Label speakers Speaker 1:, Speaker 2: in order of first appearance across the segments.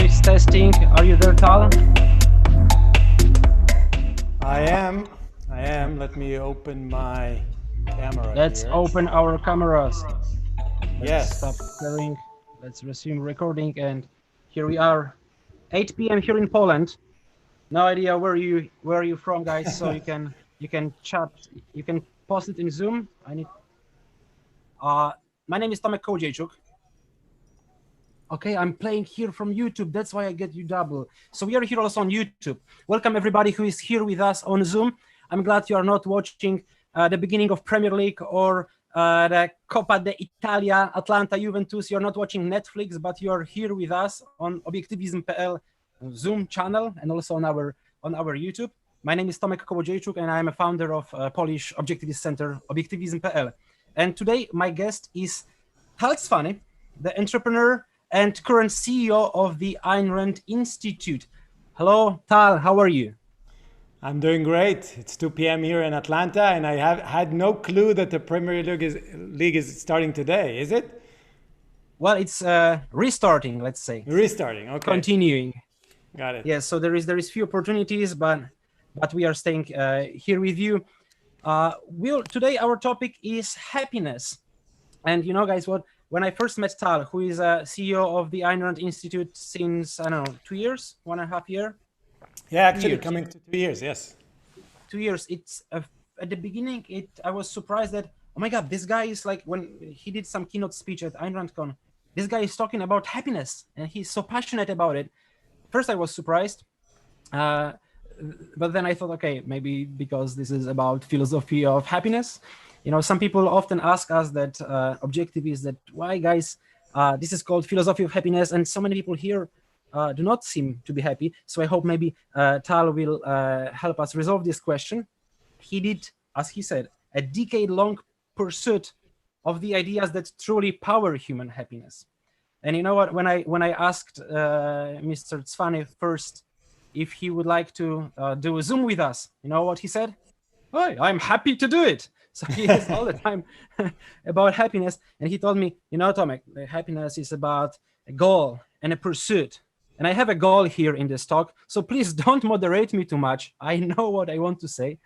Speaker 1: voice testing. Are you there, Tal?
Speaker 2: I am. Let me open my camera
Speaker 1: Let's
Speaker 2: here.
Speaker 1: open our cameras. Let's
Speaker 2: Yes.
Speaker 1: stop sharing. Let's resume recording. And here we are, 8 p.m. here in Poland. No idea where you from, guys. So you can chat. You can post it in Zoom. My name is Tomek Kołodziejczuk. Okay, I'm playing here from YouTube. That's why I get you double. So we are here also on YouTube. Welcome everybody who is here with us on Zoom. I'm glad you are not watching the beginning of Premier League or the Coppa d'Italia, Atlanta, Juventus. You're not watching Netflix, but you're here with us on Obiektyvizm.pl Zoom channel and also on our YouTube. My name is Tomek Kołodziejczuk and I'm a founder of Polish Objectivist Center Obiektyvizm.pl. And today my guest is Tal Tsfany, the entrepreneur and current CEO of the Ayn Rand Institute. Hello, Tal, how are you?
Speaker 2: I'm doing great. It's 2 p.m. here in Atlanta, and I have had no clue that the Premier League is starting today, is it?
Speaker 1: Well, it's restarting, let's say.
Speaker 2: Restarting, okay.
Speaker 1: Continuing.
Speaker 2: Got it.
Speaker 1: Yes, so there is few opportunities, but we are staying here with you. Today our topic is happiness. And you know, guys, when I first met Tal, who is a CEO of the Ayn Rand Institute since, I don't know, 2 years, 1.5 years?
Speaker 2: Yeah, actually coming to 2 years, yes.
Speaker 1: 2 years. It's at the beginning, I was surprised that, oh my God, this guy is like, when he did some keynote speech at Ayn Rand Con, this guy is talking about happiness and he's so passionate about it. First, I was surprised. But then I thought, okay, maybe because this is about philosophy of happiness. You know, some people often ask us that objectivists that why, guys, this is called philosophy of happiness, and so many people here do not seem to be happy. So I hope maybe Tal will help us resolve this question. He did, as he said, a decade-long pursuit of the ideas that truly power human happiness. And you know what? When I asked Mr. Tsfany first if he would like to do a Zoom with us, you know what he said? "Hi, I'm happy to do it." So he is all the time about happiness. And he told me, you know, Tomek, happiness is about a goal and a pursuit. And I have a goal here in this talk. So please don't moderate me too much. I know what I want to say.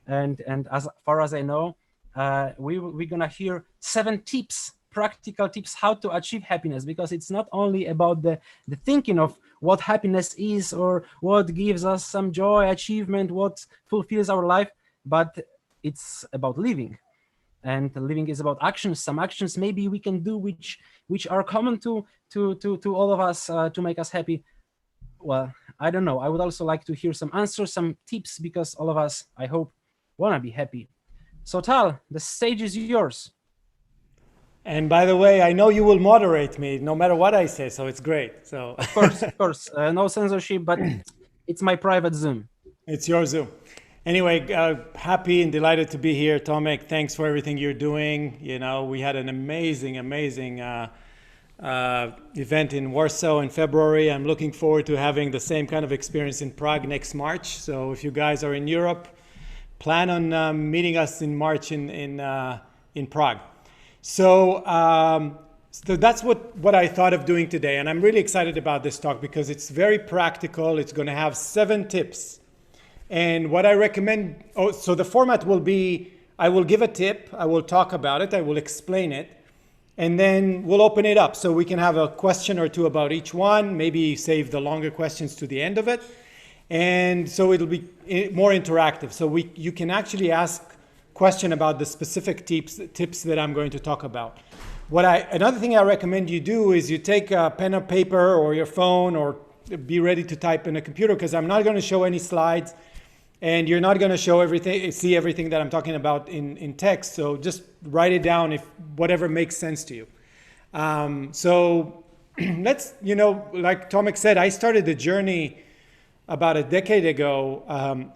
Speaker 1: And as far as I know, we're going to hear 7 tips, practical tips, how to achieve happiness, because it's not only about the thinking of what happiness is or what gives us some joy, achievement, what fulfills our life, but it's about living. And living is about actions. Some actions maybe we can do which are common to all of us to make us happy. Well, I don't know. I would also like to hear some answers, some tips, because all of us, I hope, want to be happy. So Tal, the stage is yours.
Speaker 2: And by the way, I know you will moderate me no matter what I say, so it's great. So
Speaker 1: of course, no censorship, but it's my private Zoom.
Speaker 2: It's your Zoom. Anyway, happy and delighted to be here, Tomek. Thanks for everything you're doing. You know, we had an amazing event in Warsaw in February. I'm looking forward to having the same kind of experience in Prague next March. So if you guys are in Europe, plan on meeting us in March in Prague. So that's what I thought of doing today. And I'm really excited about this talk because it's very practical. It's going to have 7 tips. And what I recommend, so the format will be, I will give a tip, I will talk about it, I will explain it, and then we'll open it up so we can have a question or two about each one, maybe save the longer questions to the end of it. And so it'll be more interactive. So you can actually ask question about the specific tips that I'm going to talk about. Another thing I recommend you do is you take a pen or paper or your phone or be ready to type in a computer, because I'm not going to show any slides. And you're not going to see everything that I'm talking about in text. So just write it down if whatever makes sense to you. So let's, like Tomek said, I started the journey about a decade ago,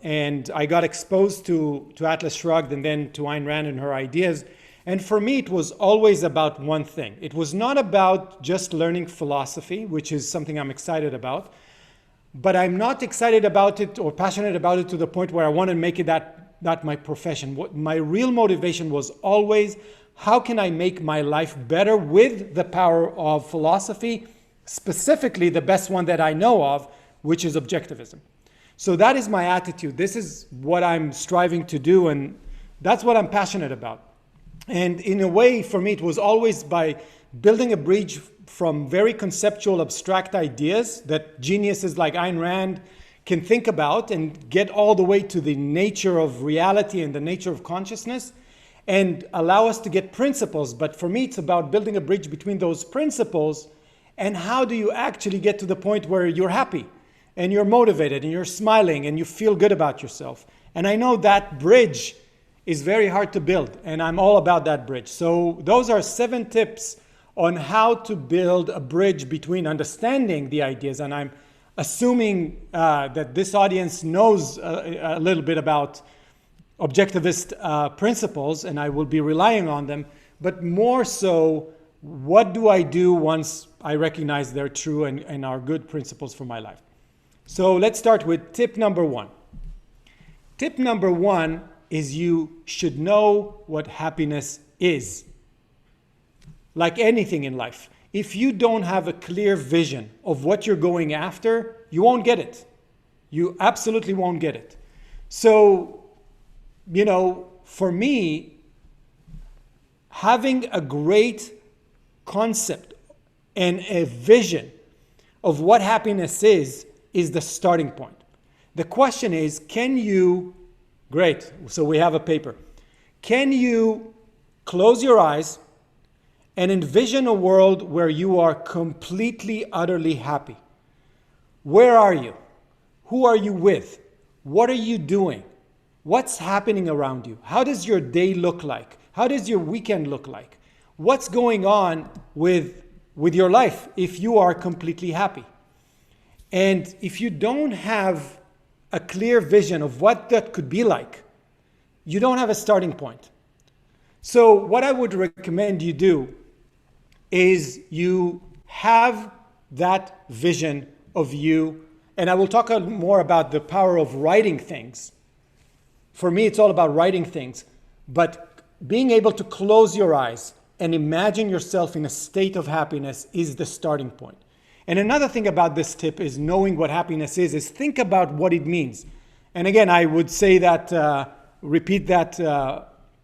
Speaker 2: and I got exposed to Atlas Shrugged and then to Ayn Rand and her ideas. And for me, it was always about one thing. It was not about just learning philosophy, which is something I'm excited about. But I'm not excited about it or passionate about it to the point where I want to make it that my profession. My real motivation was always, how can I make my life better with the power of philosophy specifically the best one that I know of, which is objectivism. So that is my attitude. This is what I'm striving to do, and that's what I'm passionate about. And in a way, for me, it was always by building a bridge from very conceptual, abstract ideas that geniuses like Ayn Rand can think about and get all the way to the nature of reality and the nature of consciousness and allow us to get principles. But for me, it's about building a bridge between those principles and how do you actually get to the point where you're happy and you're motivated and you're smiling and you feel good about yourself. And I know that bridge is very hard to build, and I'm all about that bridge. So those are 7 tips on how to build a bridge between understanding the ideas, and I'm assuming that this audience knows a little bit about objectivist principles, and I will be relying on them, but more so, what do I do once I recognize they're true and are good principles for my life? So let's start with tip number 1. Tip number 1 is you should know what happiness is. Like anything in life, if you don't have a clear vision of what you're going after, you won't get it. You absolutely won't get it. So, for me, having a great concept and a vision of what happiness is the starting point. The question is, great, so we have a paper. Can you close your eyes and envision a world where you are completely, utterly happy? Where are you? Who are you with? What are you doing? What's happening around you? How does your day look like? How does your weekend look like? What's going on with your life if you are completely happy? And if you don't have a clear vision of what that could be like, you don't have a starting point. So what I would recommend you do is you have that vision of you, and I will talk more about the power of writing things. For me, it's all about writing things, but being able to close your eyes and imagine yourself in a state of happiness is the starting point. And another thing about this tip is knowing what happiness is think about what it means. And again, I would say that, repeat that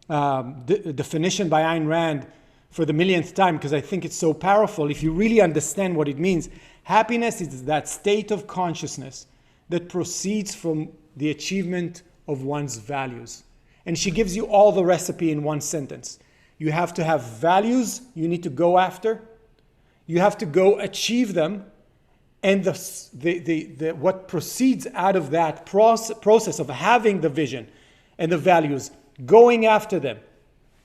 Speaker 2: definition by Ayn Rand for the millionth time, because I think it's so powerful. If you really understand what it means, happiness is that state of consciousness that proceeds from the achievement of one's values. And she gives you all the recipe in one sentence. You have to have values you need to go after. You have to go achieve them, and what proceeds out of that process of having the vision and the values, going after them,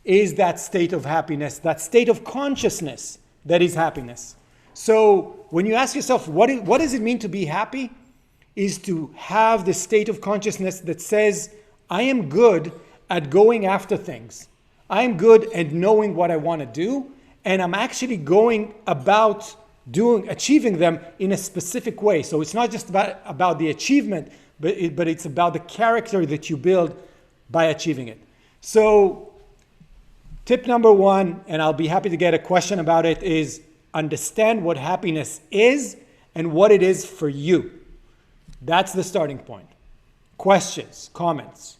Speaker 2: is that state of happiness, that state of consciousness that is happiness. So when you ask yourself, what does it mean to be happy? Is to have the state of consciousness that says, I am good at going after things. I am good at knowing what I want to do, and I'm actually going about achieving them in a specific way. So it's not just about the achievement, but it's about the character that you build by achieving it. So tip number 1, and I'll be happy to get a question about it, is understand what happiness is and what it is for you. That's the starting point. Questions, comments?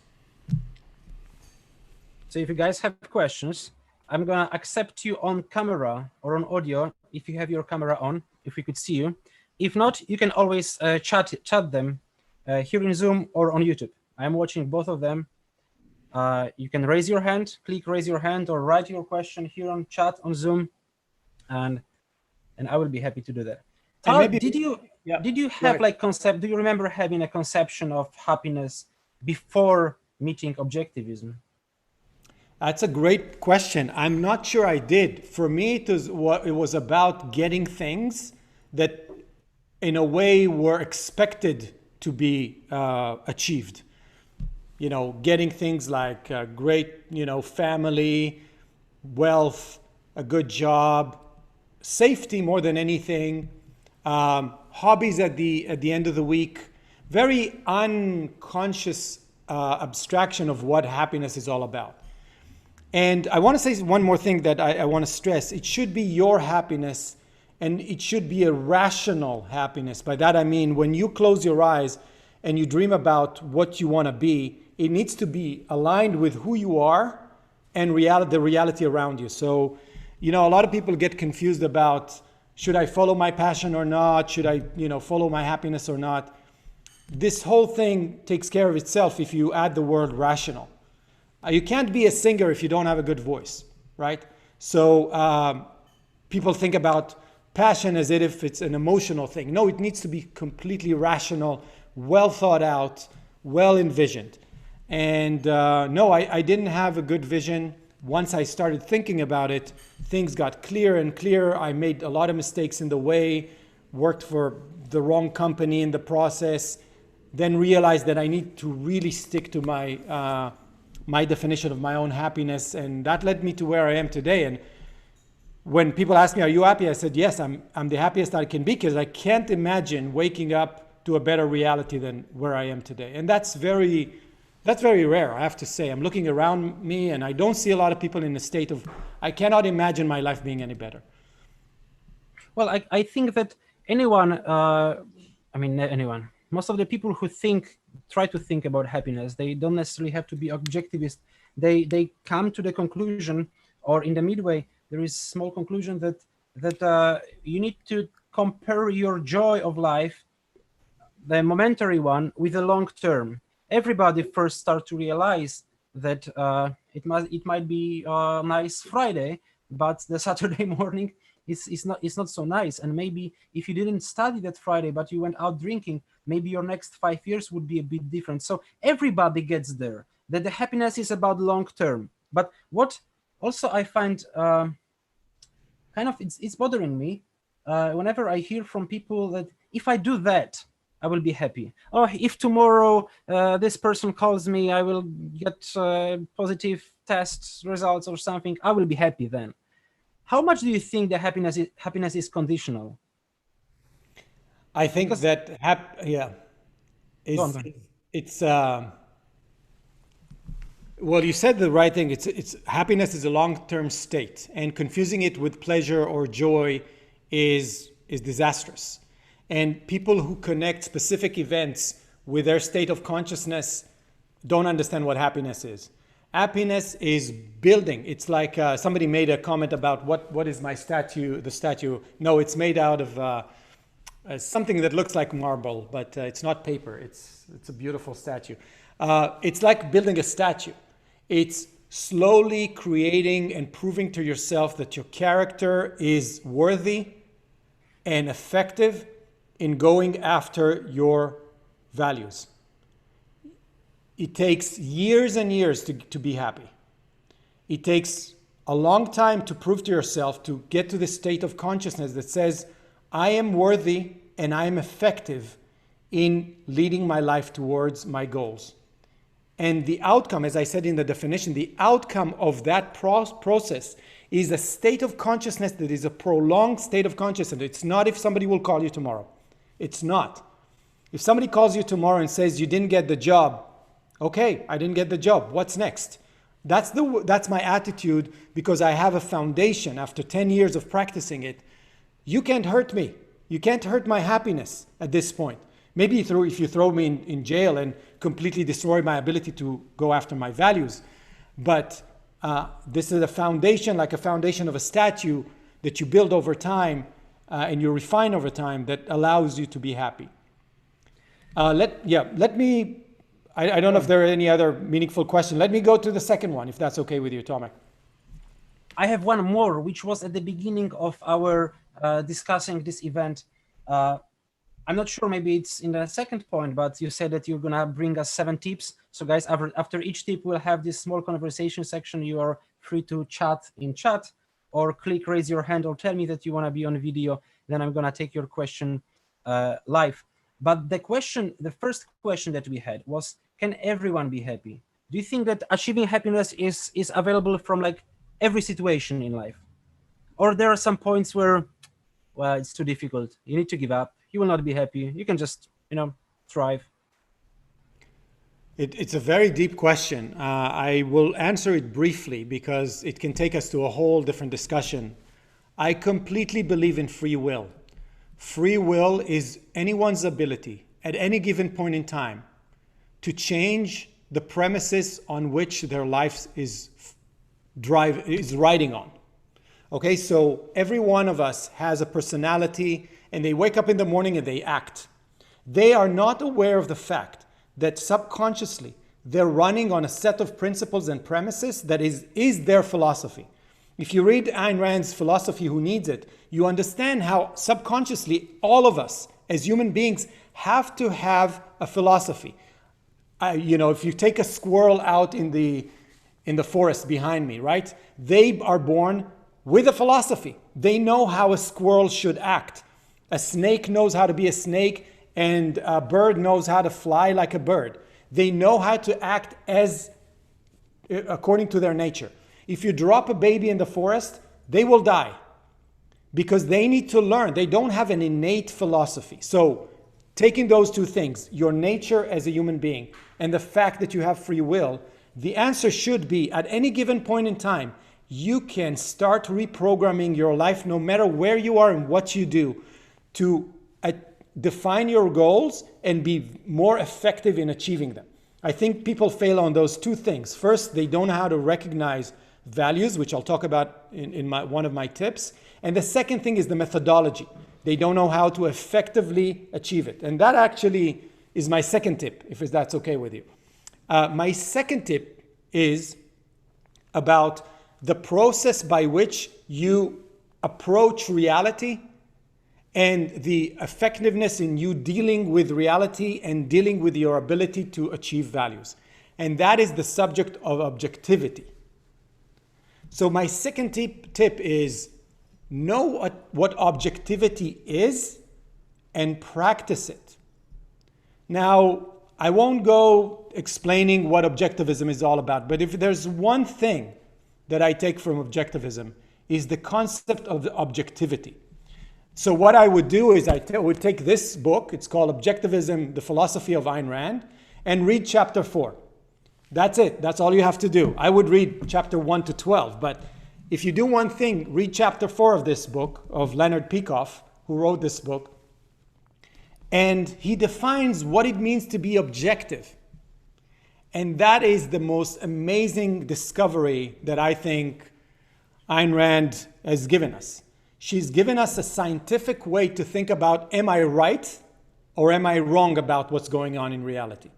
Speaker 1: So if you guys have questions, I'm going to accept you on camera or on audio if you have your camera on, if we could see you. If not, you can always chat them here in Zoom or on YouTube. I'm watching both of them. You can raise your hand, click raise your hand, or write your question here on chat on Zoom, and I will be happy to do that. Tal, did you have do you remember having a conception of happiness before meeting objectivism?
Speaker 2: That's a great question. I'm not sure I did. For me, it was about getting things that in a way were expected to be achieved. Getting things like a great, family, wealth, a good job, safety more than anything, hobbies at the end of the week, very unconscious abstraction of what happiness is all about. And I want to say one more thing that I want to stress. It should be your happiness And it should be a rational happiness. By that I mean, when you close your eyes and you dream about what you want to be, it needs to be aligned with who you are and the reality around you. So, a lot of people get confused about, should I follow my passion or not? Should I, follow my happiness or not? This whole thing takes care of itself if you add the word rational. You can't be a singer if you don't have a good voice, right? So people think about passion as if it's an emotional thing. No, it needs to be completely rational, well thought out, well envisioned. And no, I didn't have a good vision. Once I started thinking about it, things got clearer and clearer. I made a lot of mistakes in the way, worked for the wrong company in the process, then realized that I need to really stick to my definition of my own happiness. And that led me to where I am today. And when people ask me, are you happy? I said, yes, I'm the happiest I can be, because I can't imagine waking up to a better reality than where I am today. And that's very rare, I have to say. I'm looking around me and I don't see a lot of people in a state of, I cannot imagine my life being any better.
Speaker 1: Well, I think that anyone, most of the people who try to think about happiness, they don't necessarily have to be objectivist. They come to the conclusion, or in the midway, there is small conclusion that you need to compare your joy of life, the momentary one, with the long term. Everybody first start to realize that it might be a nice Friday, but the Saturday morning is not so nice. And maybe if you didn't study that Friday, but you went out drinking, maybe your next 5 years would be a bit different. So everybody gets there, that the happiness is about long term. But what also I find it's bothering me whenever I hear from people that if I do that, I will be happy. Oh, if tomorrow this person calls me, I will get positive test results or something, I will be happy then. How much do you think the happiness is conditional?
Speaker 2: I think that, it's, well, you said the right thing. It's happiness is a long-term state, and confusing it with pleasure or joy is disastrous. And people who connect specific events with their state of consciousness don't understand what happiness is. Happiness is building. It's like somebody made a comment about what is my statue, the statue. No, it's made out of something that looks like marble, but it's not paper. It's a beautiful statue. It's like building a statue. It's slowly creating and proving to yourself that your character is worthy and effective in going after your values. It takes years and years to be happy. It takes a long time to prove to yourself, to get to the state of consciousness that says, I am worthy and I am effective in leading my life towards my goals. And the outcome, as I said in the definition, the outcome of that process is a state of consciousness that is a prolonged state of consciousness. It's not if somebody will call you tomorrow. It's not. If somebody calls you tomorrow and says you didn't get the job, okay, I didn't get the job. What's next? That's my attitude, because I have a foundation after 10 years of practicing it. You can't hurt me. You can't hurt my happiness at this point. Maybe if you throw me in jail and completely destroy my ability to go after my values. But this is a foundation, like a foundation of a statue that you build over time and you refine over time, that allows you to be happy. Let me, I don't know if there are any other meaningful questions. Let me go to the second one, if that's okay with you, Tomek.
Speaker 1: I have one more, which was at the beginning of our discussing this event. I'm not sure, maybe it's in the second point, but you said that you're gonna bring us 7 tips. So guys, after each tip, we'll have this small conversation section. You are free to chat in chat, or click raise your hand, or tell me that you wanna be on video. Then I'm gonna take your question live. But the first question that we had was, can everyone be happy? Do you think that achieving happiness is available from like every situation in life? Or there are some points where, well, it's too difficult, you need to give up, you will not be happy, you can just, thrive?
Speaker 2: It's a very deep question. I will answer it briefly because it can take us to a whole different discussion. I completely believe in free will. Free will is anyone's ability at any given point in time to change the premises on which their life is riding on. Okay, so every one of us has a personality, and they wake up in the morning and they act. They are not aware of the fact that subconsciously they're running on a set of principles and premises that is their philosophy. If you read Ayn Rand's philosophy, Who Needs It, you understand how subconsciously all of us as human beings have to have a philosophy. If you take a squirrel out in the forest behind me, right? They are born with a philosophy. They know how a squirrel should act. A snake knows how to be a snake, and a bird knows how to fly like a bird. They know how to act according to their nature. If you drop a baby in the forest, they will die because they need to learn. They don't have an innate philosophy. So taking those two things, your nature as a human being and the fact that you have free will, the answer should be at any given point in time, you can start reprogramming your life no matter where you are and what you do to define your goals and be more effective in achieving them. I think people fail on those two things. First, they don't know how to recognize values, which I'll talk about in one of my tips. And the second thing is the methodology. They don't know how to effectively achieve it. And that actually is my second tip, if that's okay with you. My second tip is about the process by which you approach reality and the effectiveness in you dealing with reality and dealing with your ability to achieve values. And that is the subject of objectivity. So my second tip is know what objectivity is and practice it. Now, I won't go explaining what objectivism is all about, but if there's one thing that I take from objectivism is the concept of the objectivity. So what I would do is I would take this book, it's called Objectivism, the Philosophy of Ayn Rand, and read chapter 4. That's it. That's all you have to do. I would read chapter 1 to 12, but if you do one thing, read chapter 4 of this book, of Leonard Peikoff, who wrote this book, and he defines what it means to be objective. And that is the most amazing discovery that I think Ayn Rand has given us. She's given us a scientific way to think about, am I right or am I wrong about what's going on in reality?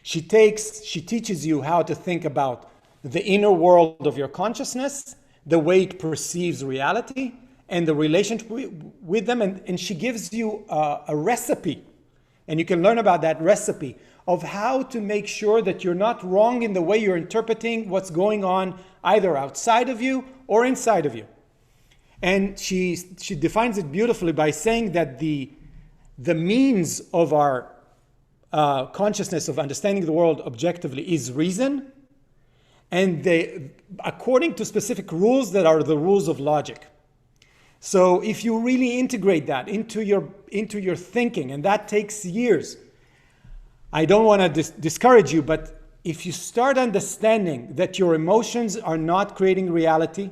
Speaker 2: She teaches you how to think about the inner world of your consciousness, the way it perceives reality, and the relationship with them. And she gives you a recipe, and you can learn about that recipe of how to make sure that you're not wrong in the way you're interpreting what's going on either outside of you or inside of you. And she defines it beautifully by saying that the means of our consciousness of understanding the world objectively is reason, and according to specific rules that are the rules of logic. So if you really integrate that into your thinking, and that takes years, I don't want to discourage you, but if you start understanding that your emotions are not creating reality,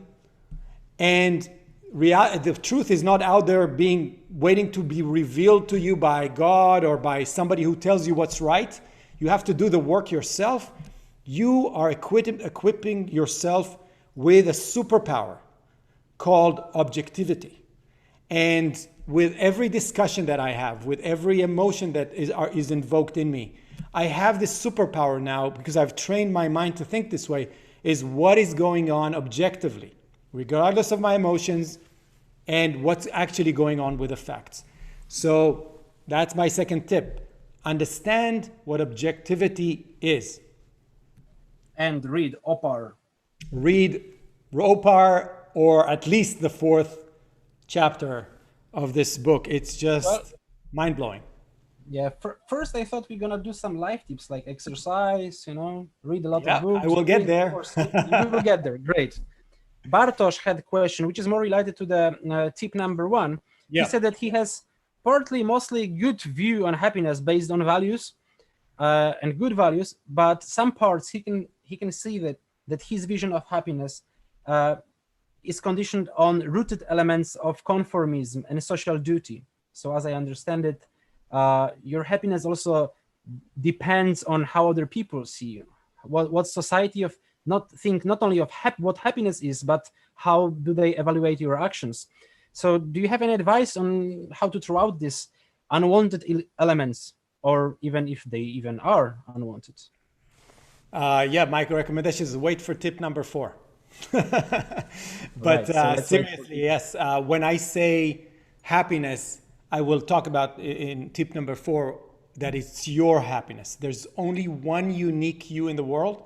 Speaker 2: and the truth is not out there waiting to be revealed to you by God or by somebody who tells you what's right, you have to do the work yourself. You are equipping yourself with a superpower called objectivity. And with every discussion that I have, with every emotion that is invoked in me, I have this superpower now because I've trained my mind to think this way, is what is going on objectively, regardless of my emotions and what's actually going on with the facts. So that's my second tip. Understand what objectivity is.
Speaker 1: And read Opar.
Speaker 2: Read Opar, or at least the 4th chapter of this book. It's just mind-blowing.
Speaker 1: Yeah, first I thought we're gonna do some life tips like exercise, read a lot of books.
Speaker 2: I will get there.
Speaker 1: You will get there, great. Bartosz had a question, which is more related to the tip number 1. Yeah. He said that he has mostly good view on happiness based on values and good values, but some parts he can see that his vision of happiness is conditioned on rooted elements of conformism and social duty. So as I understand it, your happiness also depends on how other people see you. What society of not only of what happiness is, but how do they evaluate your actions. So do you have any advice on how to throw out these unwanted elements, or even if they even are unwanted?
Speaker 2: Yeah, my recommendation is wait for tip number 4. But
Speaker 1: Right, so
Speaker 2: seriously, yes. When I say happiness, I will talk about in tip number 4 that it's your happiness. There's only one unique you in the world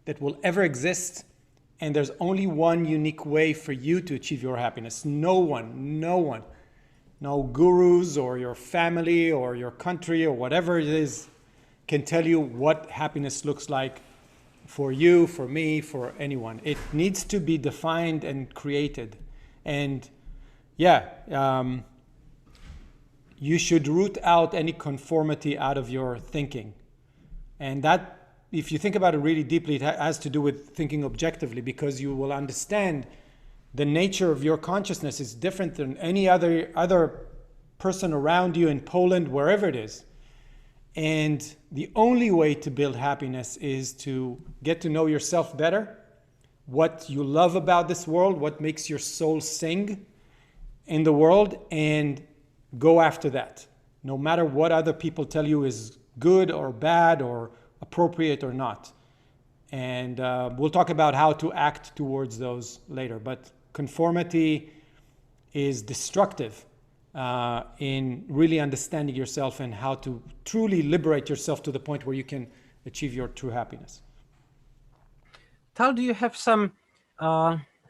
Speaker 2: that will ever exist, and there's only one unique way for you to achieve your happiness. No one, no gurus or your family or your country or whatever it is can tell you what happiness looks like for you, for me, for anyone. It needs to be defined and created. And yeah, you should root out any conformity out of your thinking. And that, if you think about it really deeply, it has to do with thinking objectively, because you will understand the nature of your consciousness is different than any other person around you in Poland, wherever it is. And the only way to build happiness is to get to know yourself better, what you love about this world, what makes your soul sing in the world, and go after that. No matter what other people tell you is good or bad or appropriate or not. And we'll talk about how to act towards those later. But conformity is destructive in really understanding yourself and how to truly liberate yourself to the point where you can achieve your true happiness.
Speaker 1: Tal, do you have some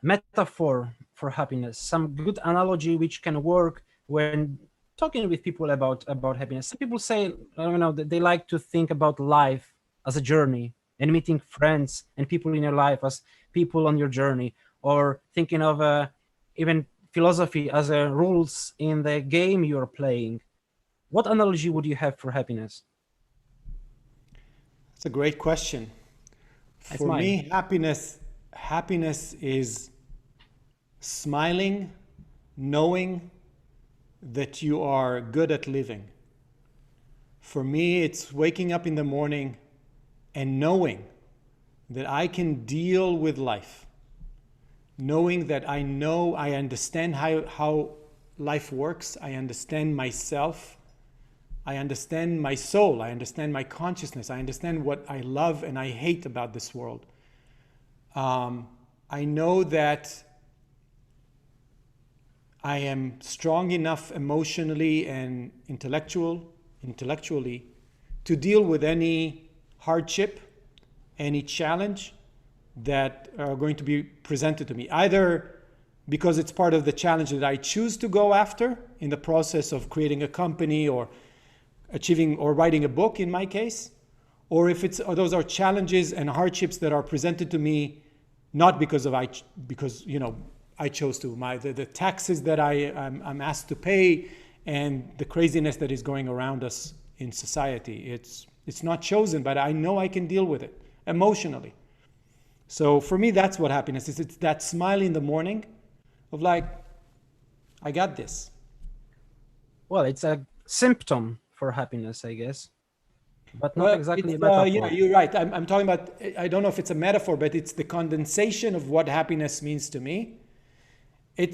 Speaker 1: metaphor for happiness, some good analogy which can work when talking with people about happiness? Some people say, I don't know, that they like to think about life as a journey and meeting friends and people in your life as people on your journey, or thinking of even philosophy as rules in the game you're playing. What analogy would you have for happiness?
Speaker 2: That's a great question. For me, happiness is smiling, knowing that you are good at living. For me, it's waking up in the morning and knowing that I can deal with life. Knowing that I understand how life works. I understand myself. I understand my soul. I understand my consciousness. I understand what I love and I hate about this world. I know that I am strong enough emotionally and intellectually to deal with any hardship, any challenge that are going to be presented to me, either because it's part of the challenge that I choose to go after in the process of creating a company or achieving or writing a book in my case, or if those are challenges and hardships that are presented to me not because I chose to, the taxes that I'm asked to pay and the craziness that is going around us in society. It's not chosen, but I know I can deal with it emotionally. So for me, that's what happiness is. It's that smile in the morning of like, I got this.
Speaker 1: Well, it's a symptom for happiness, I guess, but not exactly a metaphor.
Speaker 2: Yeah, you're right. I'm talking about, I don't know if it's a metaphor, but it's the condensation of what happiness means to me. I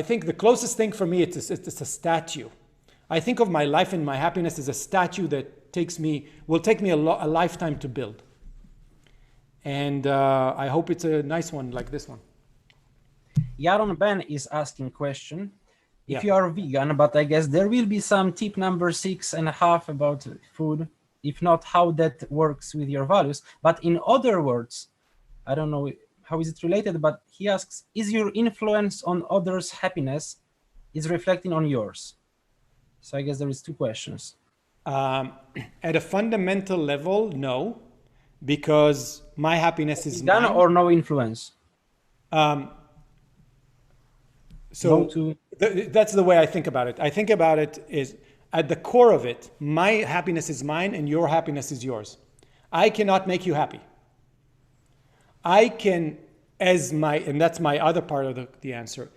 Speaker 2: think the closest thing for me, it's a statue. I think of my life and my happiness as a statue that will take me a lifetime to build. And I hope it's a nice one like this one.
Speaker 1: Yaron Ben is asking question. If you are vegan, but I guess there will be some tip number 6.5 about food. If not, how that works with your values. But in other words, I don't know how is it related, but he asks, is your influence on others' happiness is reflecting on yours? So I guess there is 2 questions.
Speaker 2: At a fundamental level, no, because my happiness is
Speaker 1: vegan
Speaker 2: mine.
Speaker 1: Or no influence?
Speaker 2: That's the way I think about it. I think about it is, at the core of it, my happiness is mine and your happiness is yours. I cannot make you happy. I can and that's my other part of the answer,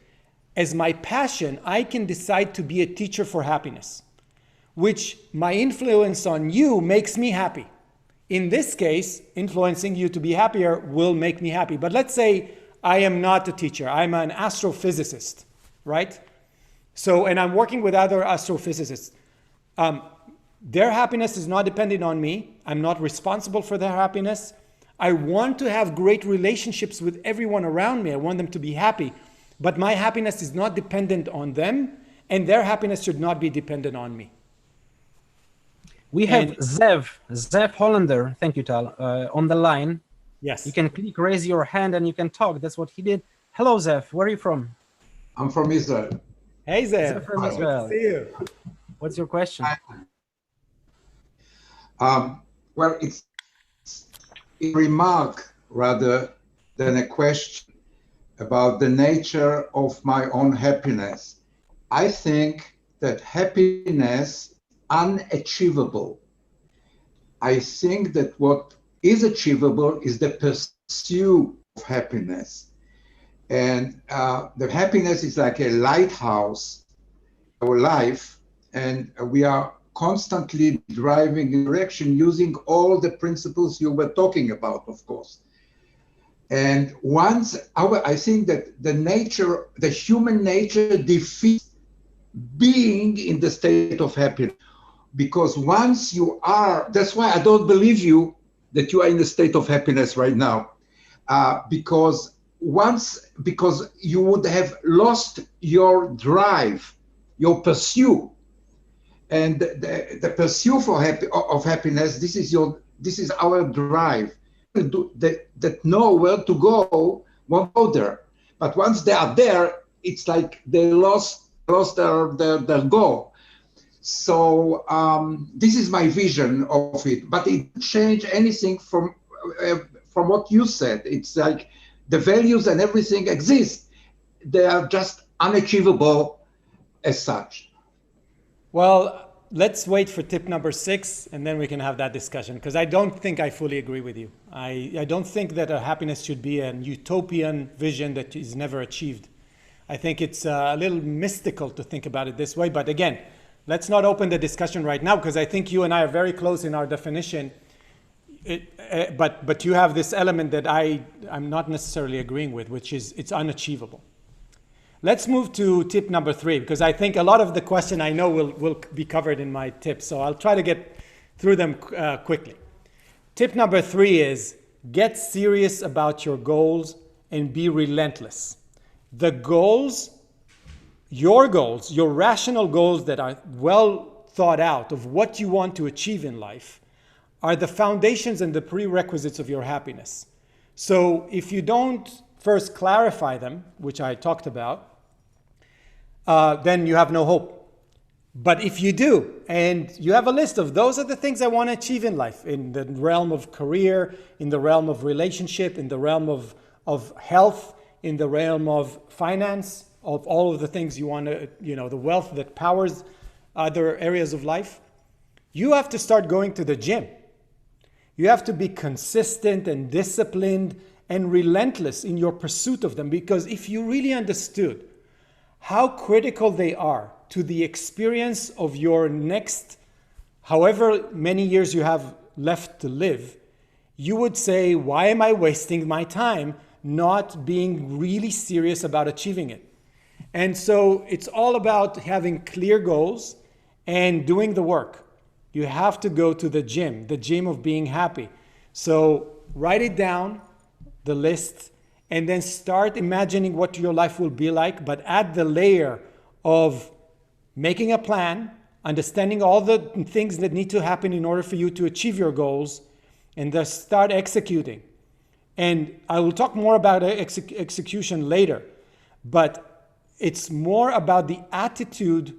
Speaker 2: as my passion, I can decide to be a teacher for happiness, which my influence on you makes me happy. In this case, influencing you to be happier will make me happy. But let's say I am not a teacher. I'm an astrophysicist, right? So, and I'm working with other astrophysicists. Their happiness is not dependent on me. I'm not responsible for their happiness. I want to have great relationships with everyone around me. I want them to be happy. But my happiness is not dependent on them, and their happiness should not be dependent on me.
Speaker 1: We have Zev Hollander, thank you, Tal, on the line.
Speaker 2: Yes.
Speaker 1: You can click raise your hand and you can talk. That's what he did. Hello, Zev. Where are you from?
Speaker 3: I'm from Israel.
Speaker 2: Hey, Zev.
Speaker 1: Zev from Israel.
Speaker 2: Good to see you.
Speaker 1: What's your question?
Speaker 3: Well, it's a remark rather than a question about the nature of my own happiness. I think that happiness is unachievable. I think that what is achievable is the pursuit of happiness. And the happiness is like a lighthouse in our life, and we are constantly driving in direction using all the principles you were talking about, of course. And I think that the human nature defeats being in the state of happiness. Because once you are, that's why I don't believe you that you are in a state of happiness right now. Because you would have lost your drive, your pursuit. And the pursuit of happiness, this is our drive. That know where to go won't go there. But once they are there, it's like they lost their goal. So this is my vision of it. But it didn't change anything from what you said. It's like the values and everything exist. They are just unachievable as such.
Speaker 2: Well, let's wait for tip number 6, and then we can have that discussion, because I don't think I fully agree with you. I don't think that a happiness should be an utopian vision that is never achieved. I think it's a little mystical to think about it this way. But again, let's not open the discussion right now, because I think you and I are very close in our definition. But you have this element that I'm not necessarily agreeing with, which is it's unachievable. Let's move to tip number 3, because I think a lot of the question I know will be covered in my tips. So I'll try to get through them quickly. Tip number 3 is get serious about your goals and be relentless. The goals, your rational goals that are well thought out of what you want to achieve in life are the foundations and the prerequisites of your happiness. So if you don't first clarify them, which I talked about, then you have no hope. But if you do, and you have a list of those are the things I want to achieve in life, in the realm of career, in the realm of relationship, in the realm of health, in the realm of finance, of all of the things you want to, the wealth that powers other areas of life, you have to start going to the gym. You have to be consistent and disciplined and relentless in your pursuit of them, because if you really understood how critical they are to the experience of your next, however many years you have left to live, you would say, why am I wasting my time not being really serious about achieving it? And so it's all about having clear goals and doing the work. You have to go to the gym of being happy. So write it down, the list, and then start imagining what your life will be like, but add the layer of making a plan, understanding all the things that need to happen in order for you to achieve your goals, and then start executing. And I will talk more about execution later, but it's more about the attitude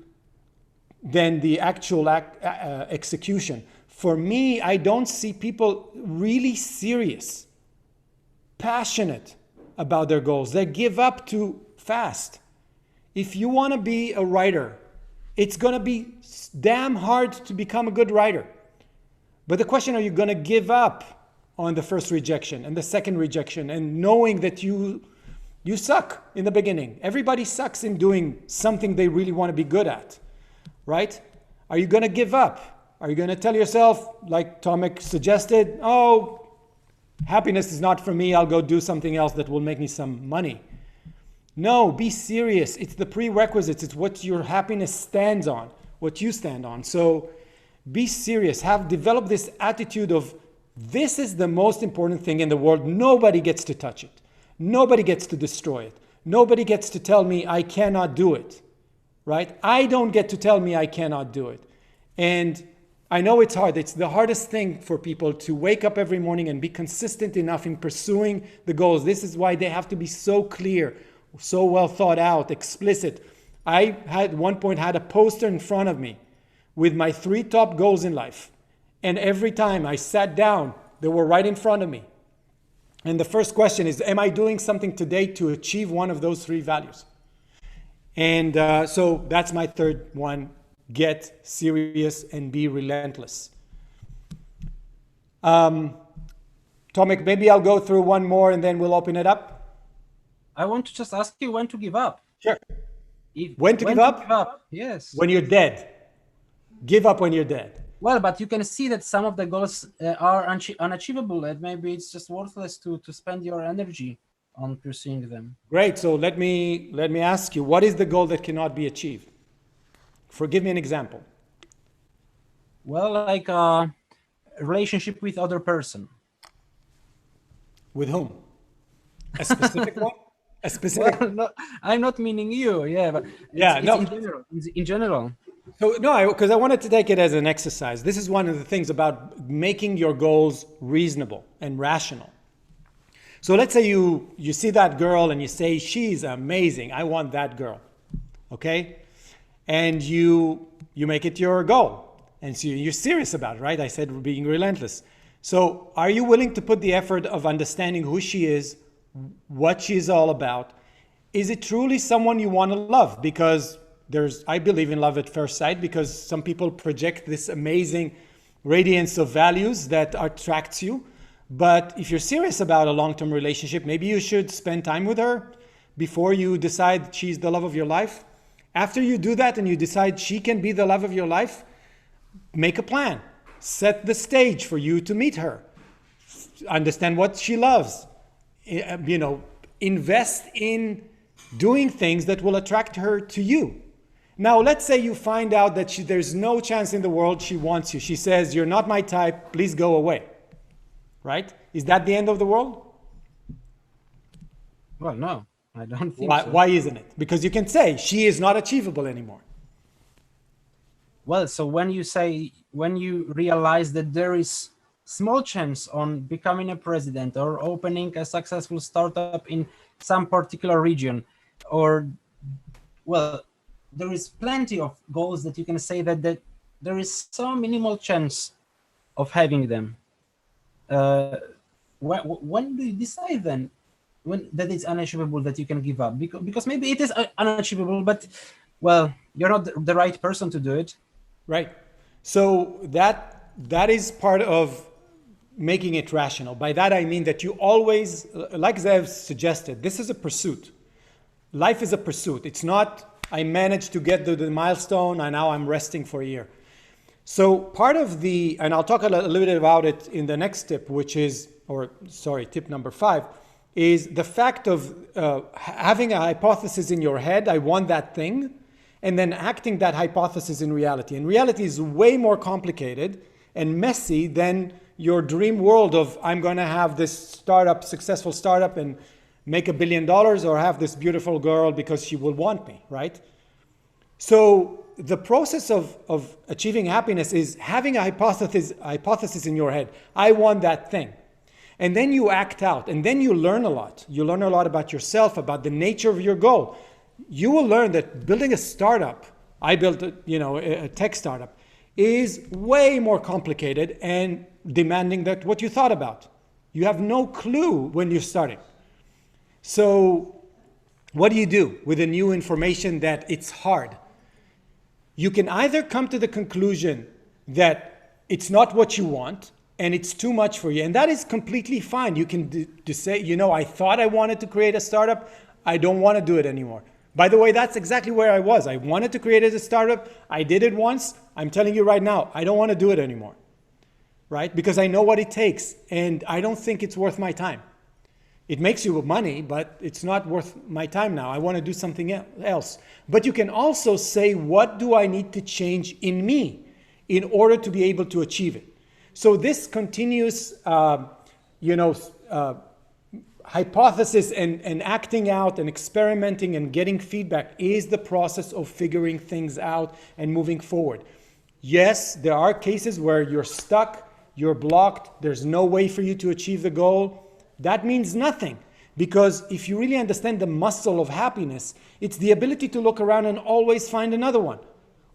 Speaker 2: than the actual execution. For me, I don't see people really serious, passionate about their goals. They give up too fast. If you want to be a writer, it's going to be damn hard to become a good writer. But the question, are you going to give up on the first rejection and the second rejection, and knowing that you suck in the beginning. Everybody sucks in doing something they really want to be good at, right? Are you going to give up? Are you going to tell yourself, like Tomek suggested, oh, happiness is not for me, I'll go do something else that will make me some money? No, be serious. It's the prerequisites. It's what your happiness stands on, what you stand on. So be serious. Develop this attitude of, this is the most important thing in the world. Nobody gets to touch it. Nobody gets to destroy it. Nobody gets to tell me I cannot do it, right? I don't get to tell me I cannot do it. And I know it's hard. It's the hardest thing for people to wake up every morning and be consistent enough in pursuing the goals. This is why they have to be so clear, so well thought out, explicit. I at one point had a poster in front of me with my 3 top goals in life. And every time I sat down, they were right in front of me. And the first question is, am I doing something today to achieve one of those 3 values? And so that's my third one. Get serious and be relentless. Tomek, maybe I'll go through one more and then we'll open it up.
Speaker 1: I want to just ask you when to give up.
Speaker 2: Sure. When to give up?
Speaker 1: Yes.
Speaker 2: When you're dead. Give up when you're dead.
Speaker 1: Well, but you can see that some of the goals are unachievable, and maybe it's just worthless to spend your energy on pursuing them.
Speaker 2: Great. So let me ask you, what is the goal that cannot be achieved? Give me an example.
Speaker 1: Well, like a relationship with other person.
Speaker 2: With whom? A specific one? A specific?
Speaker 1: Well, no, I'm not meaning you. Yeah, but it's in general.
Speaker 2: So no, because I wanted to take it as an exercise. This is one of the things about making your goals reasonable and rational. So let's say you see that girl and you say, she's amazing. I want that girl. Okay? And you make it your goal. And so you're serious about it, right? I said being relentless. So are you willing to put the effort of understanding who she is, what she's all about? Is it truly someone you want to love? Because I believe in love at first sight, because some people project this amazing radiance of values that attracts you. But if you're serious about a long-term relationship, maybe you should spend time with her before you decide she's the love of your life. After you do that and you decide she can be the love of your life, make a plan. Set the stage for you to meet her. Understand what she loves. Invest in doing things that will attract her to you. Now, let's say you find out that there's no chance in the world she wants you. She says, you're not my type, please go away. Right? Is that the end of the world?
Speaker 1: Well, no, I don't think so.
Speaker 2: Why isn't it? Because you can say she is not achievable anymore.
Speaker 1: Well, so when you realize that there is small chance on becoming a president or opening a successful startup in some particular region, or, well, there is plenty of goals that you can say that there is so minimal chance of having them. When do you decide then that it's unachievable, that you can give up? Because maybe it is unachievable, but, well, you're not the right person to do it.
Speaker 2: Right. So that is part of making it rational. By that I mean that you always, like Zev suggested, this is a pursuit. Life is a pursuit. It's not, I managed to get to the milestone and now I'm resting for a year. So part of and I'll talk a little bit about it in the next tip, tip number 5, is the fact of having a hypothesis in your head, I want that thing, and then acting that hypothesis in reality. And reality is way more complicated and messy than your dream world of, I'm going to have this successful startup and make $1 billion, or have this beautiful girl because she will want me, right? So the process of achieving happiness is having a hypothesis in your head. I want that thing. And then you act out, and then you learn a lot. You learn a lot about yourself, about the nature of your goal. You will learn that building a startup, I built a tech startup, is way more complicated and demanding than what you thought about. You have no clue when you're starting. So what do you do with the new information that it's hard? You can either come to the conclusion that it's not what you want, and it's too much for you. And that is completely fine. You can say, you know, I thought I wanted to create a startup. I don't want to do it anymore. By the way, that's exactly where I was. I wanted to create a startup. I did it once. I'm telling you right now, I don't want to do it anymore, right? Because I know what it takes, and I don't think it's worth my time. It makes you money, but it's not worth my time now. I want to do something else. But you can also say, what do I need to change in me in order to be able to achieve it? So this continuous, hypothesis and acting out and experimenting and getting feedback is the process of figuring things out and moving forward. Yes, there are cases where you're stuck, you're blocked, there's no way for you to achieve the goal. That means nothing, because if you really understand the muscle of happiness, it's the ability to look around and always find another one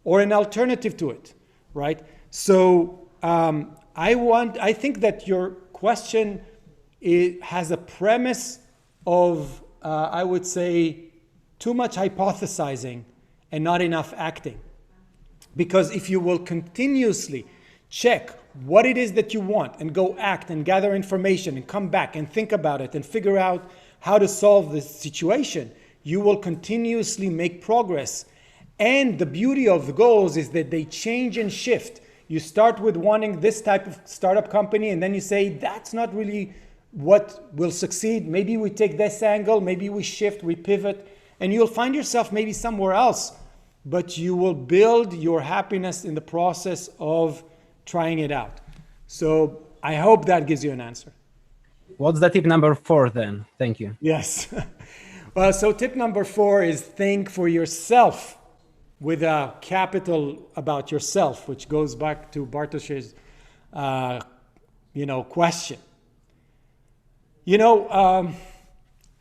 Speaker 2: or an alternative to it, right? So I think that your question has a premise of, I would say, too much hypothesizing and not enough acting. Because if you will continuously check what it is that you want and go act and gather information and come back and think about it and figure out how to solve the situation, you will continuously make progress. And the beauty of the goals is that they change and shift. You start with wanting this type of startup company, and then you say, that's not really what will succeed. Maybe we take this angle, maybe we shift, we pivot, and you'll find yourself maybe somewhere else, but you will build your happiness in the process of trying it out. So I hope that gives you an answer.
Speaker 1: What's the tip number 4 then? Thank you.
Speaker 2: Yes. Well, so tip number 4 is think for yourself, with a capital about yourself, which goes back to Bartosz's, question.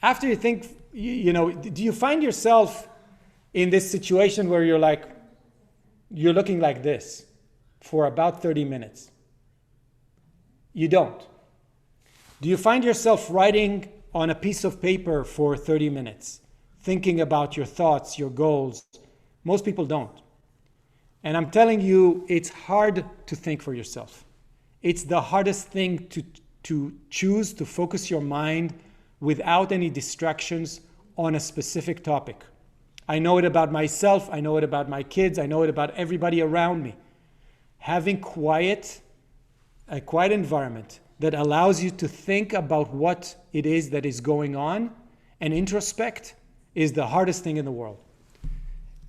Speaker 2: After you think, do you find yourself in this situation where you're looking like this for about 30 minutes? You don't. Do you find yourself writing on a piece of paper for 30 minutes, thinking about your thoughts, your goals? Most people don't. And I'm telling you, it's hard to think for yourself. It's the hardest thing to choose to focus your mind without any distractions on a specific topic. I know it about myself. I know it about my kids. I know it about everybody around me. Having a quiet environment that allows you to think about what it is that is going on and introspect is the hardest thing in the world.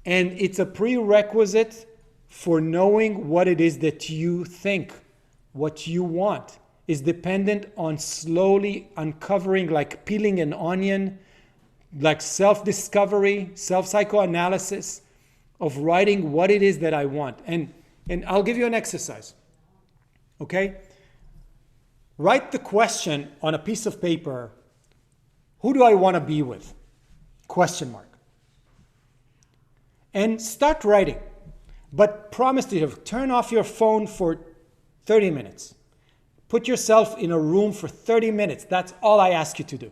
Speaker 2: And it's a prerequisite for knowing what it is that you think, what you want, is dependent on slowly uncovering, like peeling an onion, like self-discovery, self-psychoanalysis of writing what it is that I want. And I'll give you an exercise, okay? Write the question on a piece of paper, who do I want to be with? Question mark. And start writing, but promise to turn off your phone for 30 minutes. Put yourself in a room for 30 minutes. That's all I ask you to do.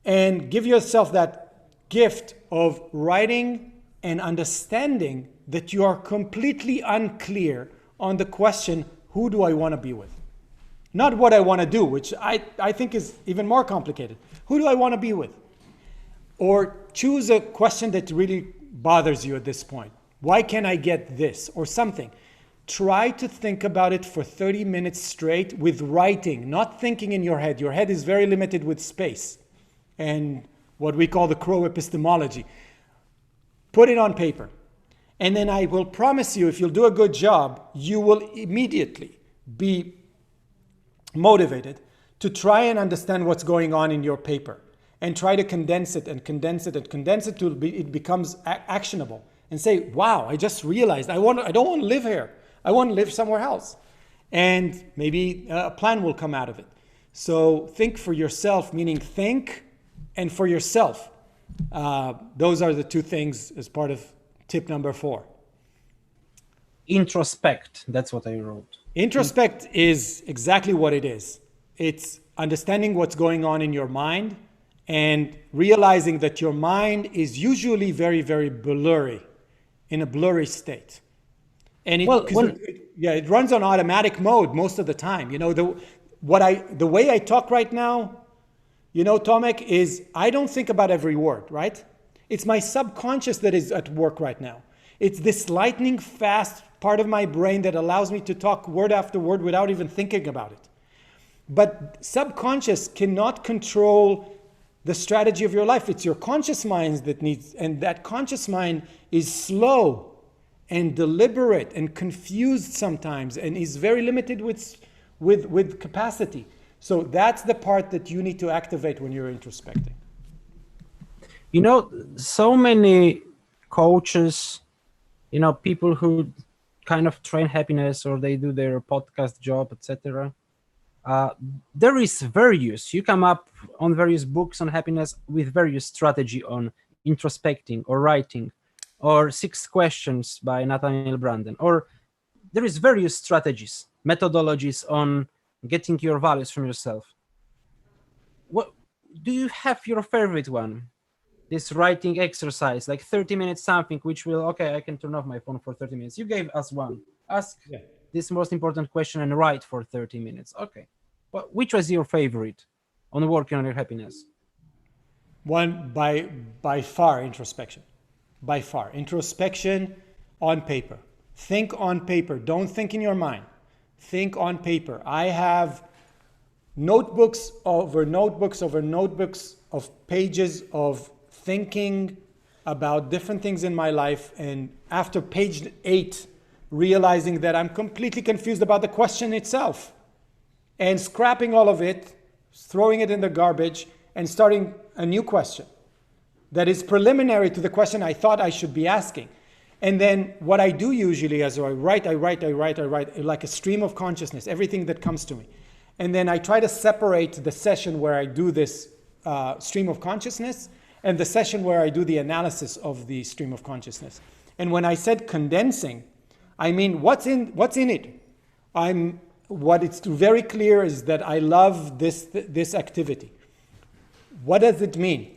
Speaker 2: And give yourself that gift of writing and understanding that you are completely unclear on the question, who do I want to be with? Not what I want to do, which I think is even more complicated. Who do I want to be with? Or choose a question that really bothers you at this point. Why can't I get this or something? Try to think about it for 30 minutes straight with writing, not thinking in your head. Your head is very limited with space and what we call the crow epistemology. Put it on paper. And then I will promise you, if you'll do a good job, you will immediately be motivated to try and understand what's going on in your paper and try to condense it and condense it and condense it till it becomes actionable. And say, wow, I just realized I don't want to live here. I want to live somewhere else. And maybe a plan will come out of it. So think for yourself, meaning think and for yourself. Those are the two things as part of tip number 4.
Speaker 1: Introspect, that's what I wrote.
Speaker 2: Introspect is exactly what it is. It's understanding what's going on in your mind and realizing that your mind is usually very, very blurry, in a blurry state. And
Speaker 1: Well, when
Speaker 2: it runs on automatic mode most of the time. You know, the way I talk right now, you know, Tomek, is I don't think about every word, right? It's my subconscious that is at work right now. It's this lightning fast part of my brain that allows me to talk word after word without even thinking about it. But subconscious cannot control the strategy of your life. It's your conscious mind that needs, and that conscious mind is slow and deliberate and confused sometimes, and is very limited with capacity. So that's the part that you need to activate when you're introspecting.
Speaker 1: you know, so many coaches, you know, people who kind of train happiness or they do their podcast job, etc. There is various. You come up on various books on happiness with various strategy on introspecting or writing, or 6 questions by Nathaniel Branden, or there is various strategies, methodologies on getting your values from yourself. What do you have your favorite one? This writing exercise, like 30 minutes something, which will, okay, I can turn off my phone for 30 minutes. You gave us one. Ask this most important question and write for 30 minutes. Okay. Well, which was your favorite on working on your happiness?
Speaker 2: One by far, introspection. By far. Introspection on paper. Think on paper. Don't think in your mind. Think on paper. I have notebooks over notebooks over notebooks of pages of thinking about different things in my life, and after page 8, realizing that I'm completely confused about the question itself, and scrapping all of it, throwing it in the garbage, and starting a new question that is preliminary to the question I thought I should be asking. And then what I do usually is I write like a stream of consciousness, everything that comes to me. And then I try to separate the session where I do this stream of consciousness and the session where I do the analysis of the stream of consciousness. And when I said condensing, I mean what's in it. What it's very clear is that I love this activity. What does it mean?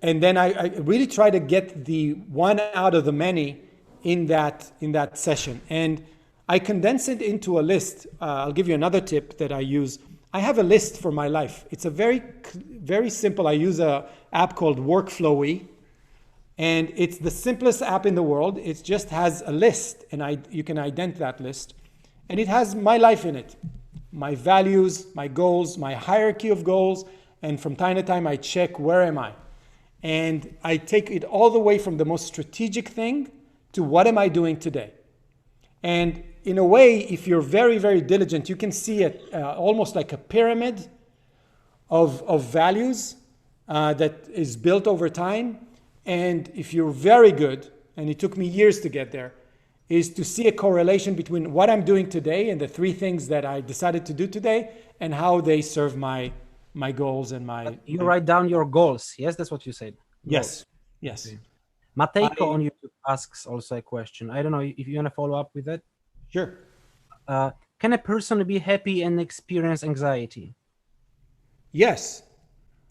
Speaker 2: And then I really try to get the one out of the many in that session. And I condense it into a list. I'll give you another tip that I use. I have a list for my life. It's a very simple. I use an app called Workflowy, and it's the simplest app in the world. It just has a list, and you can ident that list, and it has my life in it, my values, my goals, my hierarchy of goals, and from time to time I check where am I, and I take it all the way from the most strategic thing to what am I doing today. And in a way, if you're very, very diligent, you can see it almost like a pyramid of values that is built over time. And if you're very good, and it took me years to get there, is to see a correlation between what I'm doing today and the 3 things that I decided to do today and how they serve my goals and my...
Speaker 1: You write down your goals. Yes, that's what you said.
Speaker 2: Yes. Yes.
Speaker 1: Okay. Matejko on YouTube asks also a question. I don't know if you want to follow up with that.
Speaker 2: Sure.
Speaker 1: Can a person be happy and experience anxiety?
Speaker 2: Yes.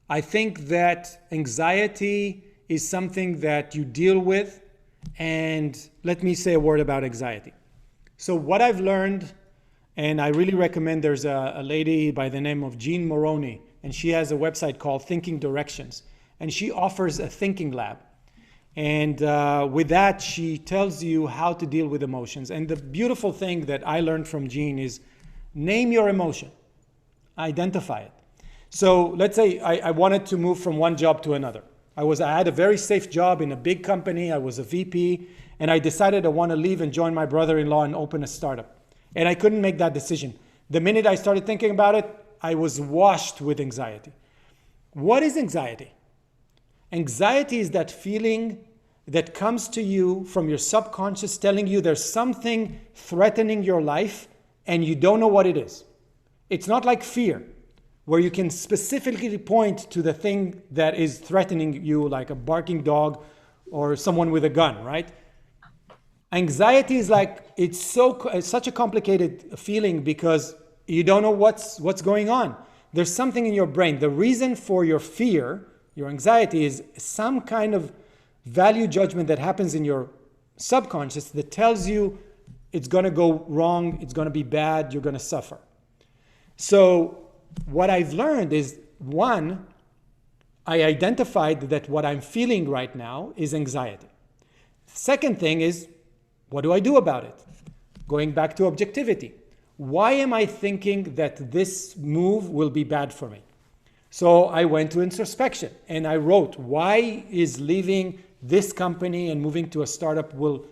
Speaker 2: I think that anxiety is something that you deal with. And let me say a word about anxiety. So what I've learned, and I really recommend, there's a lady by the name of Jean Moroney, and she has a website called Thinking Directions. And she offers a thinking lab. And with that, she tells you how to deal with emotions. And the beautiful thing that I learned from Jean is name your emotion, identify it. So let's say I wanted to move from one job to another. I had a very safe job in a big company. I was a VP, and I decided I want to leave and join my brother-in-law and open a startup. And I couldn't make that decision. The minute I started thinking about it, I was washed with anxiety. What is anxiety? Anxiety is that feeling that comes to you from your subconscious telling you there's something threatening your life and you don't know what it is. It's not like fear, where you can specifically point to the thing that is threatening you, like a barking dog or someone with a gun, right? Anxiety is like, it's such a complicated feeling because you don't know what's going on. There's something in your brain. The reason for your fear, your anxiety, is some kind of value judgment that happens in your subconscious that tells you it's going to go wrong, it's going to be bad, you're going to suffer. So what I've learned is, one, I identified that what I'm feeling right now is anxiety. Second thing is, what do I do about it? Going back to objectivity. Why am I thinking that this move will be bad for me? So I went to introspection and I wrote, why is leaving this company and moving to a startup will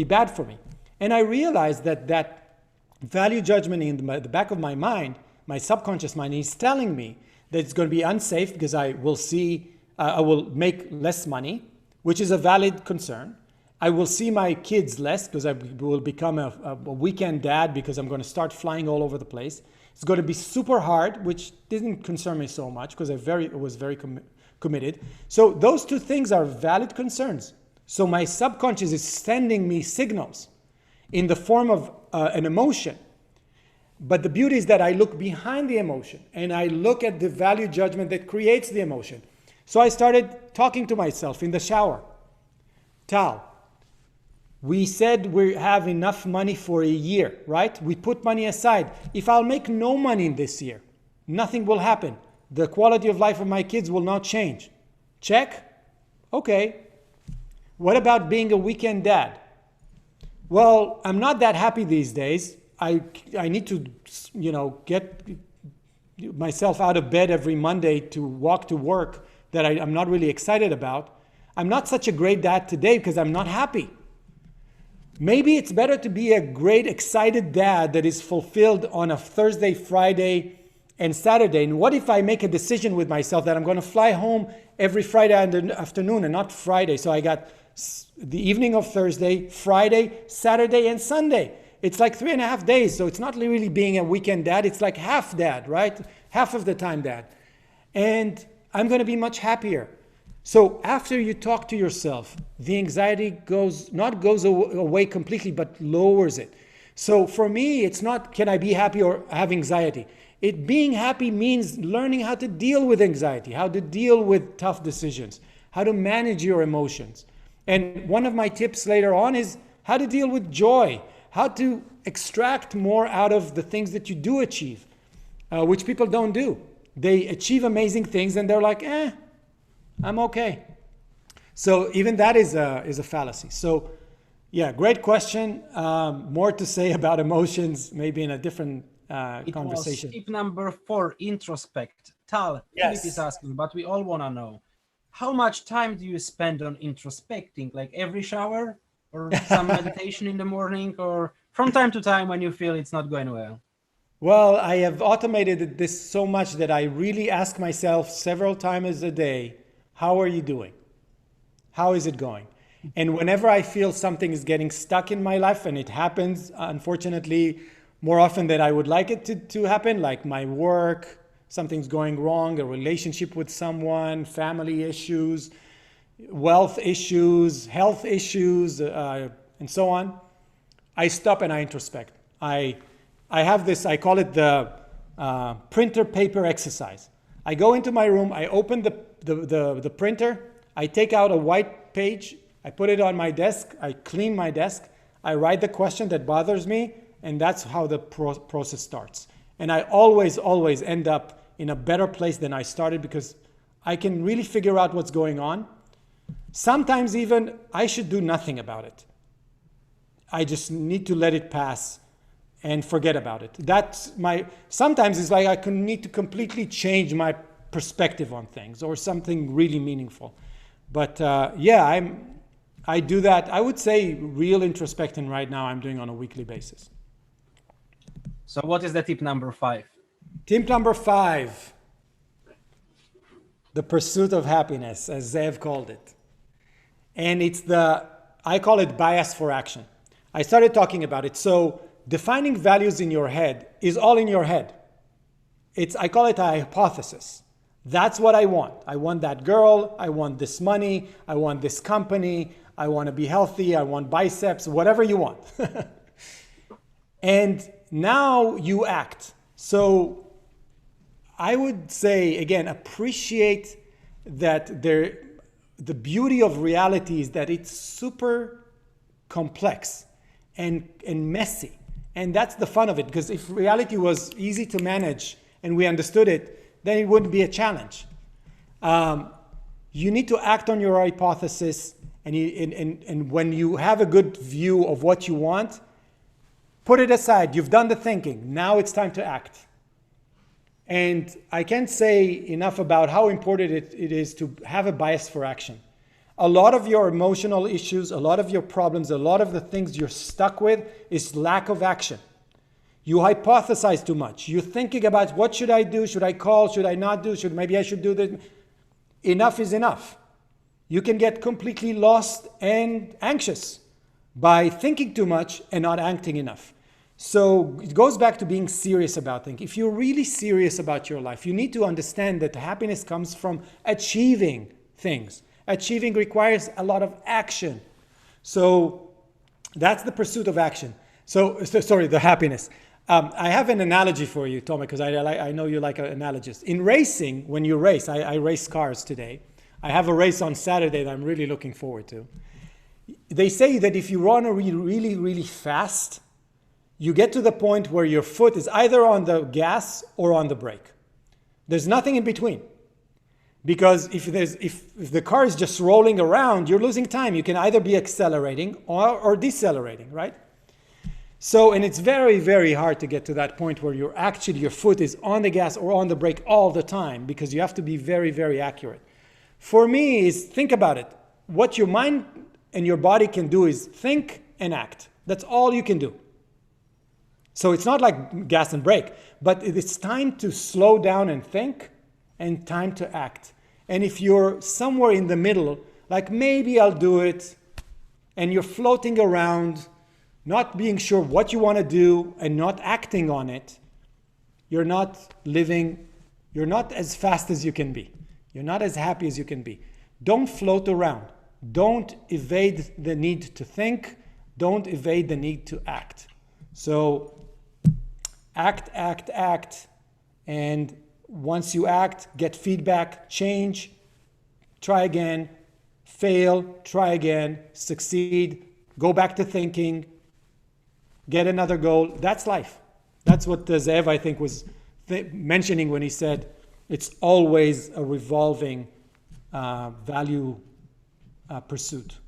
Speaker 2: be bad for me? And I realized that value judgment in the back of my mind, my subconscious mind, is telling me that it's going to be unsafe because I will make less money, which is a valid concern. I will see my kids less because I will become a weekend dad because I'm going to start flying all over the place. It's going to be super hard, which didn't concern me so much because I was very committed. So those two things are valid concerns. So my subconscious is sending me signals in the form of an emotion. But the beauty is that I look behind the emotion and I look at the value judgment that creates the emotion. So I started talking to myself in the shower. Tal, we said we have enough money for a year, right? We put money aside. If I'll make no money in this year, nothing will happen. The quality of life of my kids will not change. Check? Okay. What about being a weekend dad? Well, I'm not that happy these days. I need to, get myself out of bed every Monday to walk to work that I'm not really excited about. I'm not such a great dad today because I'm not happy. Maybe it's better to be a great, excited dad that is fulfilled on a Thursday, Friday, and Saturday. And what if I make a decision with myself that I'm going to fly home every Friday afternoon and not Friday? So I got the evening of Thursday, Friday, Saturday, and Sunday. It's like 3.5 days. So it's not really being a weekend dad. It's like half dad, right? Half of the time dad. And I'm going to be much happier. So after you talk to yourself, the anxiety goes away completely, but lowers it. So for me, it's not can I be happy or have anxiety. Being happy means learning how to deal with anxiety, how to deal with tough decisions, how to manage your emotions. And one of my tips later on is how to deal with joy, how to extract more out of the things that you do achieve, which people don't do. They achieve amazing things and they're like, I'm okay. So even that is a fallacy. So yeah, great question. More to say about emotions, maybe in a different conversation.
Speaker 1: Tip number 4, introspect. Tal,
Speaker 2: Yes.
Speaker 1: Philip is asking, but we all want to know, how much time do you spend on introspecting? Like every shower or some meditation in the morning or from time to time when you feel it's not going well?
Speaker 2: Well, I have automated this so much that I really ask myself several times a day, how are you doing? How is it going? And whenever I feel something is getting stuck in my life, and it happens, unfortunately, more often than I would like it to happen, like my work, something's going wrong, a relationship with someone, family issues, wealth issues, health issues, and so on, I stop and I introspect. I have this, I call it the printer paper exercise. I go into my room, I open the printer, I take out a white page, I put it on my desk, I clean my desk, I write the question that bothers me, and that's how the process starts. And I always end up in a better place than I started because I can really figure out what's going on. Sometimes even I should do nothing about it. I just need to let it pass and forget about it. Sometimes it's like I need to completely change my perspective on things or something really meaningful. But I do that. I would say real introspection right now I'm doing on a weekly basis.
Speaker 1: So what is the tip number 5?
Speaker 2: Tip number 5, the pursuit of happiness, as Zev called it. And I call it bias for action. I started talking about it. So defining values in your head is all in your head. I call it a hypothesis. That's what I want. I want that girl. I want this money. I want this company. I want to be healthy. I want biceps, whatever you want. And now you act. So I would say, again, appreciate that the beauty of reality is that it's super complex. and messy. And that's the fun of it, because if reality was easy to manage and we understood it, then it wouldn't be a challenge. You need to act on your hypothesis, and when you have a good view of what you want, put it aside. You've done the thinking. Now it's time to act. And I can't say enough about how important it is to have a bias for action. A lot of your emotional issues, a lot of your problems, a lot of the things you're stuck with is lack of action. You hypothesize too much. You're thinking about, what should I do? Should I call? Should I not do? Maybe I should do this. Enough is enough. You can get completely lost and anxious by thinking too much and not acting enough. So it goes back to being serious about things. If you're really serious about your life, you need to understand that happiness comes from achieving things. Achieving requires a lot of action. So that's the pursuit of action. So sorry, the happiness. I have an analogy for you, Tomek, because I know you like analogies. In racing, when you race, I race cars today. I have a race on Saturday that I'm really looking forward to. They say that if you run really, really fast, you get to the point where your foot is either on the gas or on the brake. There's nothing in between. Because if the car is just rolling around, you're losing time. You can either be accelerating or decelerating, right? So, and it's very, very hard to get to that point where your foot is on the gas or on the brake all the time, because you have to be very, very accurate. For me, is think about it. What your mind and your body can do is think and act. That's all you can do. So it's not like gas and brake, but it's time to slow down and think, and time to act. And if you're somewhere in the middle, like maybe I'll do it, and you're floating around, not being sure what you want to do and not acting on it, you're not living, you're not as fast as you can be. You're not as happy as you can be. Don't float around. Don't evade the need to think. Don't evade the need to act. So act, and once you act, get feedback, change, try again, fail, try again, succeed, go back to thinking, get another goal. That's life. That's what Zev, I think, was mentioning when he said it's always a revolving value pursuit.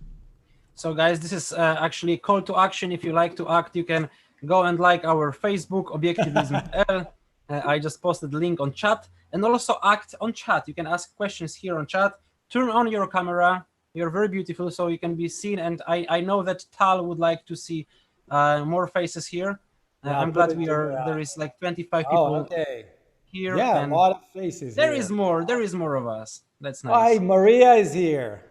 Speaker 1: So guys, this is actually a call to action. If you like to act, you can go and like our Facebook, Objektivism. I just posted the link on chat, and also act on chat. You can ask questions here on chat. Turn on your camera. You're very beautiful, so you can be seen. And I know that Tal would like to see more faces here. I'm glad there is like 25 people here.
Speaker 2: Yeah,
Speaker 1: and
Speaker 2: a lot of faces.
Speaker 1: There is more of us. That's nice.
Speaker 2: Hi, Maria is here.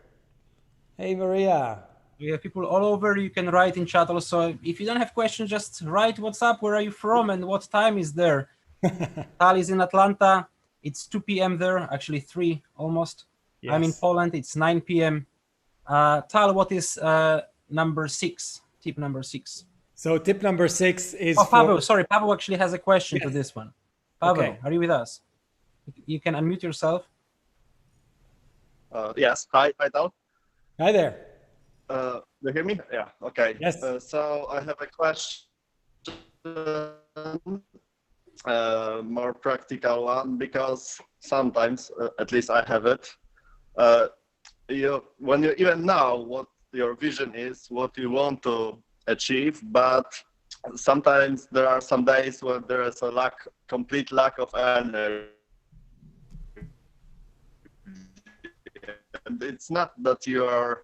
Speaker 2: Hey, Maria.
Speaker 1: We have people all over. You can write in chat also. If you don't have questions, just write what's up, where are you from, and what time is there. Tal is in Atlanta. It's 2 p.m. there, actually 3 almost. Yes. I'm in Poland. It's 9 p.m. Tal, what is number 6? Tip number 6.
Speaker 2: So tip number 6 is.
Speaker 1: Oh, Pavel. Sorry, Pavel actually has a question to this one. Pavel, are you with us? You can unmute yourself.
Speaker 4: Yes. Hi, Tal.
Speaker 2: Hi there.
Speaker 4: You hear me? Yeah. Okay.
Speaker 2: Yes.
Speaker 4: So I have a question. More practical one, because sometimes, at least I have it, when you even know what your vision is, what you want to achieve, but sometimes there are some days when there is a complete lack of energy. And it's not that you are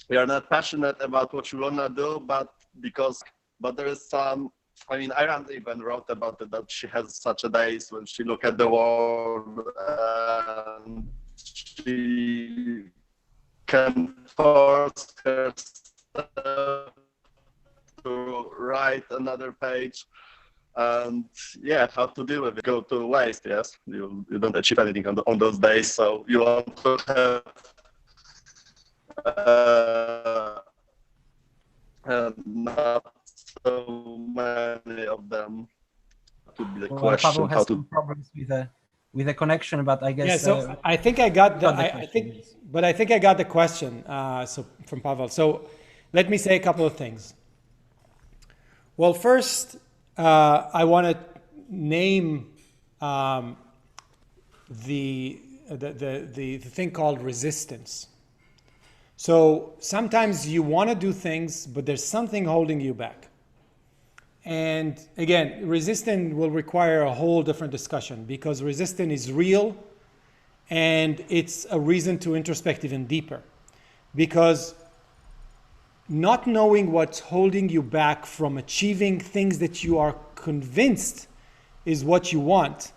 Speaker 4: not passionate about what you want to do, but there is some. I mean, Ayn Rand even wrote about it, that she has such a days when she look at the world and she can force herself to write another page, and how to deal with it. Go to waste. Yes, you don't achieve anything on those days, so you want to have not so many of them. To be the question.
Speaker 1: Pavel has some problems with the connection, but I guess.
Speaker 2: Yeah, so I think I got I think I got the question. So from Pavel. So let me say a couple of things. Well, first, I want to name the thing called resistance. So sometimes you want to do things, but there's something holding you back. And again, resistance will require a whole different discussion, because resistance is real and it's a reason to introspect even deeper. Because not knowing what's holding you back from achieving things that you are convinced is what you want,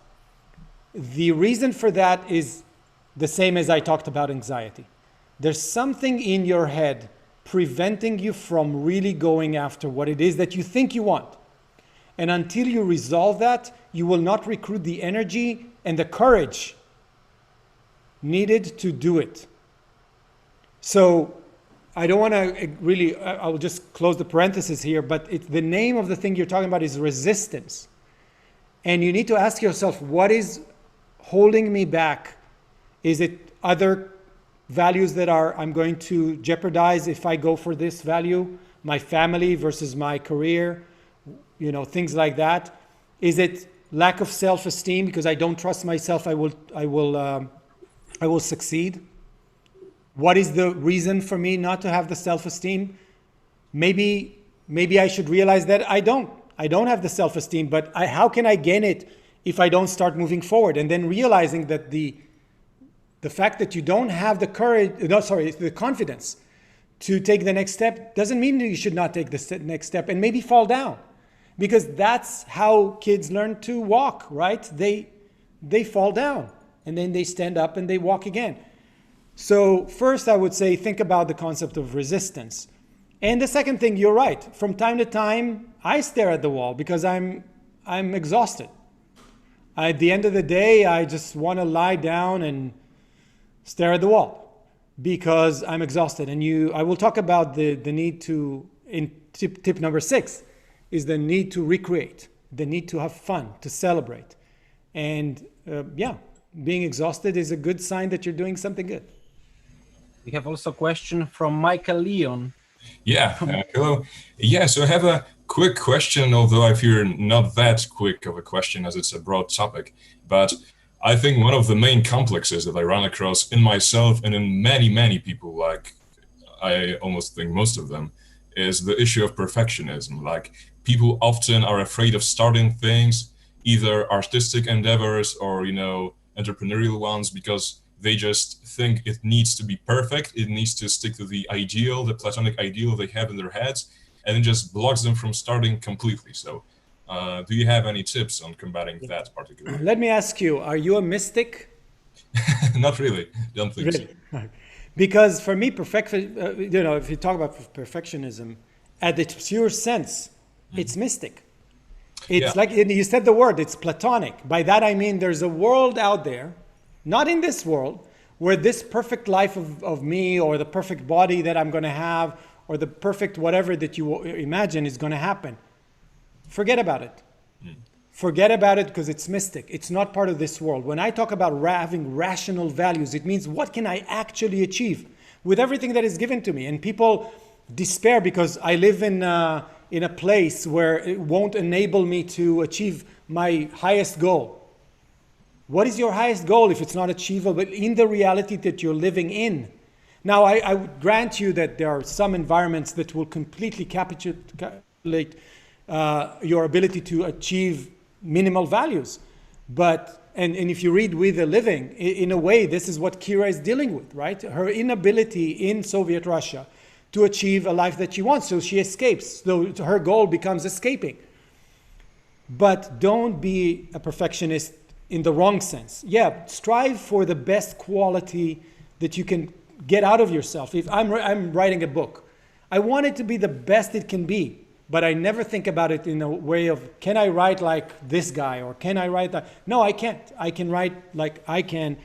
Speaker 2: the reason for that is the same as I talked about anxiety. There's something in your head preventing you from really going after what it is that you think you want. And until you resolve that, you will not recruit the energy and the courage needed to do it. So I don't want to really, I'll just close the parenthesis here, but the name of the thing you're talking about is resistance. And you need to ask yourself, what is holding me back? Is it other values that I'm going to jeopardize if I go for this value? My family versus my career, things like that. Is it lack of self-esteem because I don't trust myself I will succeed? What is the reason for me not to have the self-esteem? Maybe I should realize that I don't have the self-esteem, but how can I gain it if I don't start moving forward? And then realizing that the fact that you don't have the confidence to take the next step doesn't mean that you should not take the next step and maybe fall down. Because that's how kids learn to walk, right? They fall down and then they stand up and they walk again. So first I would say, think about the concept of resistance. And the second thing, you're right. From time to time, I stare at the wall because I'm exhausted. At the end of the day, I just want to lie down and stare at the wall because I'm exhausted. And I will talk about the need to, in tip number 6, is the need to recreate, the need to have fun, to celebrate. And being exhausted is a good sign that you're doing something good.
Speaker 1: We have also a question from Michael Leon.
Speaker 5: Yeah, hello. Yeah, so I have a quick question, although I fear not that quick of a question as it's a broad topic. But I think one of the main complexes that I run across in myself and in many, many people, like I almost think most of them, is the issue of perfectionism. Like, people often are afraid of starting things, either artistic endeavors or, entrepreneurial ones, because they just think it needs to be perfect. It needs to stick to the ideal, the platonic ideal they have in their heads, and it just blocks them from starting completely. So do you have any tips on combating that particularly?
Speaker 2: Let me ask you, are you a mystic?
Speaker 5: Not really. Don't think so.
Speaker 2: Because for me, if you talk about perfectionism, at its pure sense, it's mystic. It's like, you said the word, it's platonic. By that I mean there's a world out there, not in this world, where this perfect life of me, or the perfect body that I'm going to have, or the perfect whatever that you imagine is going to happen. Forget about it. Forget about it, because it's mystic. It's not part of this world. When I talk about having rational values, it means what can I actually achieve with everything that is given to me? And people despair because I live in a place where it won't enable me to achieve my highest goal. What is your highest goal if it's not achievable in the reality that you're living in? Now, I would grant you that there are some environments that will completely capitulate your ability to achieve minimal values. But, and if you read We the Living, in a way, this is what Kira is dealing with, right? Her inability in Soviet Russia to achieve a life that she wants. So she escapes. So her goal becomes escaping. But don't be a perfectionist in the wrong sense. Yeah, strive for the best quality that you can get out of yourself. If I'm writing a book, I want it to be the best it can be, but I never think about it in a way of, can I write like this guy, or can I write that? No, I can't. I can write like I can,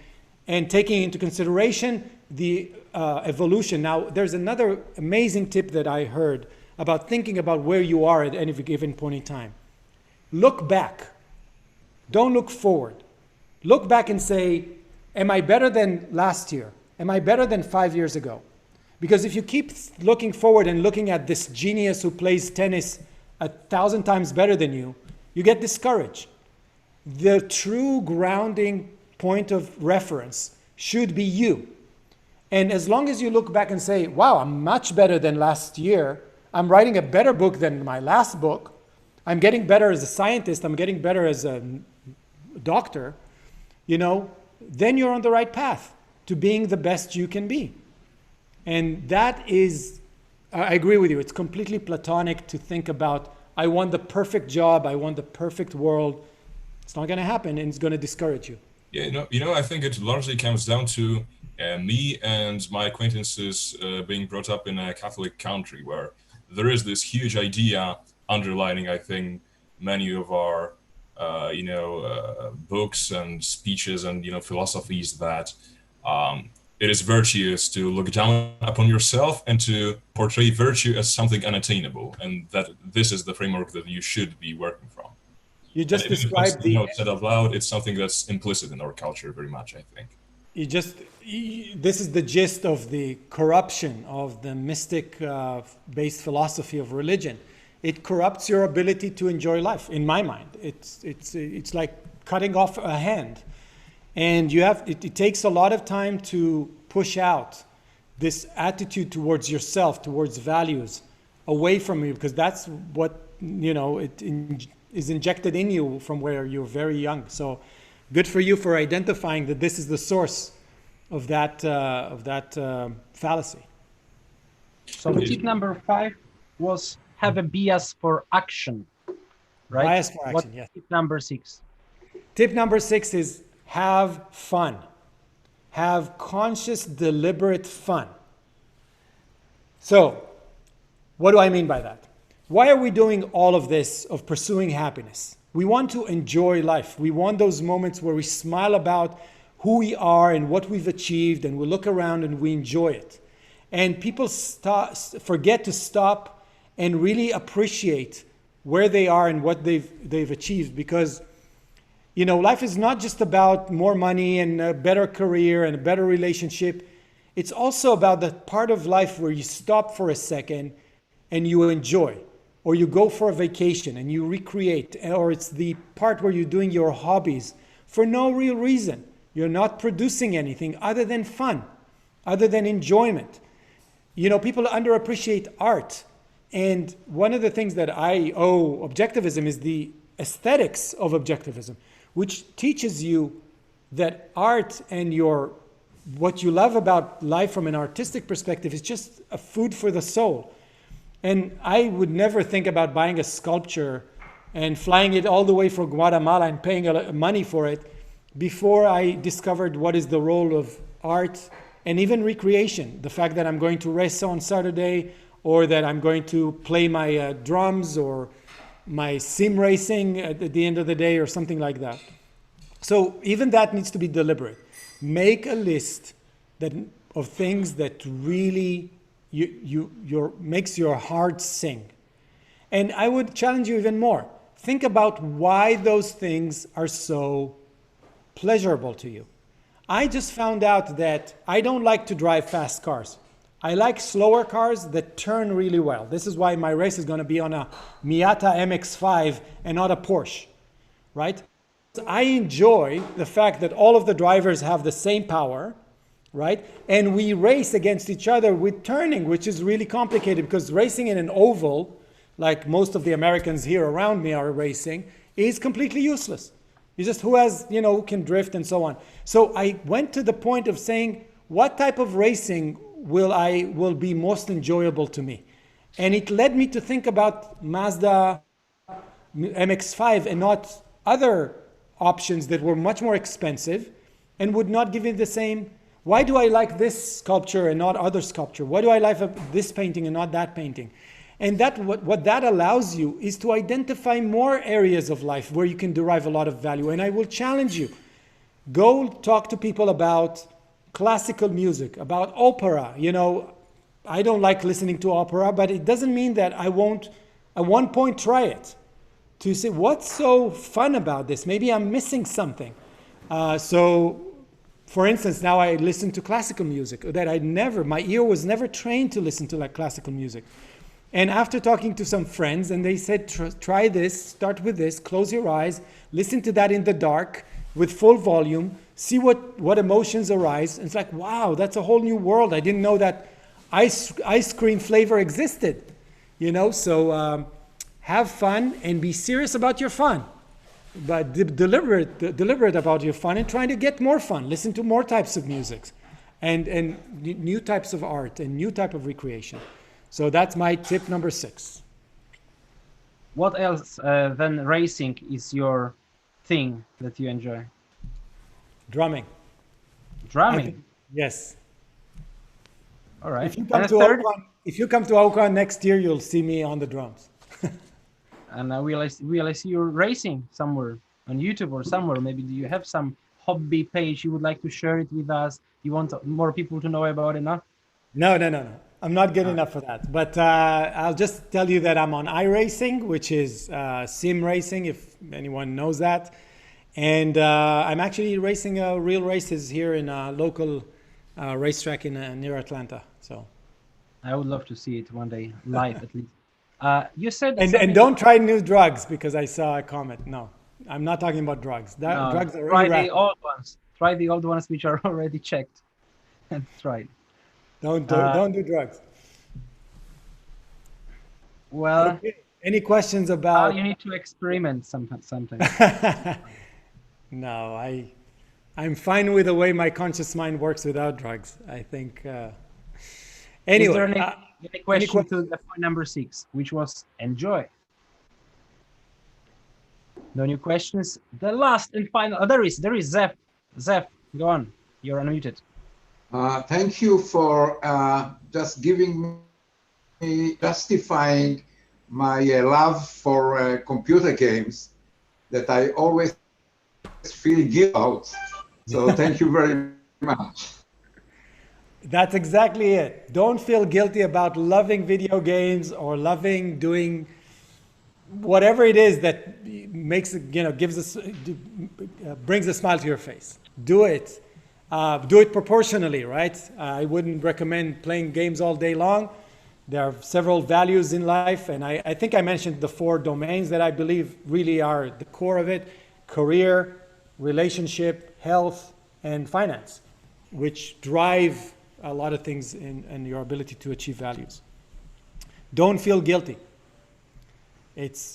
Speaker 2: and taking into consideration the evolution. Now, there's another amazing tip that I heard about thinking about where you are at any given point in time. Look back. Don't look forward. Look back and say, am I better than last year? Am I better than 5 years ago? Because if you keep looking forward and looking at this genius who plays tennis 1,000 times better than you, you get discouraged. The true grounding point of reference should be you. And as long as you look back and say, wow, I'm much better than last year, I'm writing a better book than my last book, I'm getting better as a scientist, I'm getting better as a doctor, you know, then you're on the right path to being the best you can be. And that is, I agree with you, it's completely platonic to think about, I want the perfect job, I want the perfect world. It's not going to happen, and it's going to discourage you.
Speaker 5: Yeah, I think it largely comes down to me and my acquaintances being brought up in a Catholic country where there is this huge idea underlining, I think, many of our, books and speeches and, philosophies that it is virtuous to look down upon yourself and to portray virtue as something unattainable, and that this is the framework that you should be working from.
Speaker 2: You just described
Speaker 5: said out loud, it's something that's implicit in our culture very much, I think.
Speaker 2: This is the gist of the corruption of the mystic-based philosophy of religion. It corrupts your ability to enjoy life, in my mind. It's like cutting off a hand. And it takes a lot of time to push out this attitude towards yourself, towards values, away from you, because that's what, is injected in you from where you're very young. So good for you for identifying that this is the source of that fallacy.
Speaker 1: So tip number 5 was have a bias for action, right?
Speaker 2: Bias for action, yes.
Speaker 1: Tip number 6?
Speaker 2: Tip number 6 is have fun. Have conscious, deliberate fun. So what do I mean by that? Why are we doing all of this of pursuing happiness? We want to enjoy life. We want those moments where we smile about who we are and what we've achieved, and we look around and we enjoy it. And people forget to stop and really appreciate where they are and what they've achieved, because life is not just about more money and a better career and a better relationship. It's also about the part of life where you stop for a second and you enjoy. Or you go for a vacation and you recreate, or it's the part where you're doing your hobbies for no real reason. You're not producing anything other than fun, other than enjoyment. People underappreciate art. And one of the things that I owe objectivism is the aesthetics of objectivism, which teaches you that art and what you love about life from an artistic perspective is just a food for the soul. And I would never think about buying a sculpture and flying it all the way from Guatemala and paying money for it before I discovered what is the role of art and even recreation. The fact that I'm going to race on Saturday, or that I'm going to play my drums or my sim racing at the end of the day or something like that. So even that needs to be deliberate. Make a list of things that really makes your heart sing. And I would challenge you even more. Think about why those things are so pleasurable to you. I just found out that I don't like to drive fast cars. I like slower cars that turn really well. This is why my race is going to be on a Miata MX-5 and not a Porsche, right? I enjoy the fact that all of the drivers have the same power, right? And we race against each other with turning, which is really complicated, because racing in an oval, like most of the Americans here around me are racing, is completely useless. It's just who can drift and so on. So I went to the point of saying, what type of racing will be most enjoyable to me? And it led me to think about Mazda MX-5 and not other options that were much more expensive and would not give me the same. Why do I like this sculpture and not other sculpture? Why do I like this painting and not that painting? And what that allows you is to identify more areas of life where you can derive a lot of value. And I will challenge you. Go talk to people about classical music, about opera. I don't like listening to opera, but it doesn't mean that I won't at one point try it. To say, what's so fun about this? Maybe I'm missing something. For instance, now I listen to classical music that my ear was never trained to listen to like classical music. And after talking to some friends, and they said, try this, start with this, close your eyes, listen to that in the dark with full volume, see what emotions arise. And it's like, wow, that's a whole new world. I didn't know that ice cream flavor existed, you know? So have fun and be serious about your fun. But deliberate about your fun and trying to get more fun. Listen to more types of music and new types of art and new type of recreation. So that's my tip number 6.
Speaker 1: What else than racing is your thing that you enjoy?
Speaker 2: Drumming.
Speaker 1: Drumming?
Speaker 2: Yes.
Speaker 1: All right.
Speaker 2: If you come to Auckland next year, you'll see me on the drums.
Speaker 1: And will I see you racing somewhere on YouTube or somewhere? Maybe do you have some hobby page you would like to share it with us? You want more people to know about it now?
Speaker 2: No. I'm not good enough for that. But I'll just tell you that I'm on iRacing, which is sim racing, if anyone knows that. And I'm actually racing real races here in a local racetrack near Atlanta. So
Speaker 1: I would love to see it one day, live at least. You said
Speaker 2: and don't try new drugs, because I saw a comment. No, I'm not talking about drugs. Drugs are
Speaker 1: try
Speaker 2: really
Speaker 1: the old ones. Try the old ones which are already checked. That's right.
Speaker 2: Don't do drugs.
Speaker 1: Well,
Speaker 2: okay. Any questions about?
Speaker 1: You need to experiment sometimes.
Speaker 2: No, I'm fine with the way my conscious mind works without drugs. I think. Anyway.
Speaker 1: Is there any question to the point number 6, which was enjoy? No new questions. The last and final. Oh, there is Zeph. Zeph, go on. You're unmuted.
Speaker 3: Thank you for just giving me, justifying my love for computer games that I always feel guilty about. So thank you very much.
Speaker 2: That's exactly it. Don't feel guilty about loving video games or loving doing whatever it is that makes it, gives us, brings a smile to your face. Do it. Do it proportionally, right? I wouldn't recommend playing games all day long. There are several values in life, and I think I mentioned the 4 domains that I believe really are the core of it: career, relationship, health, and finance, which drive a lot of things in your ability to achieve values. Don't feel guilty.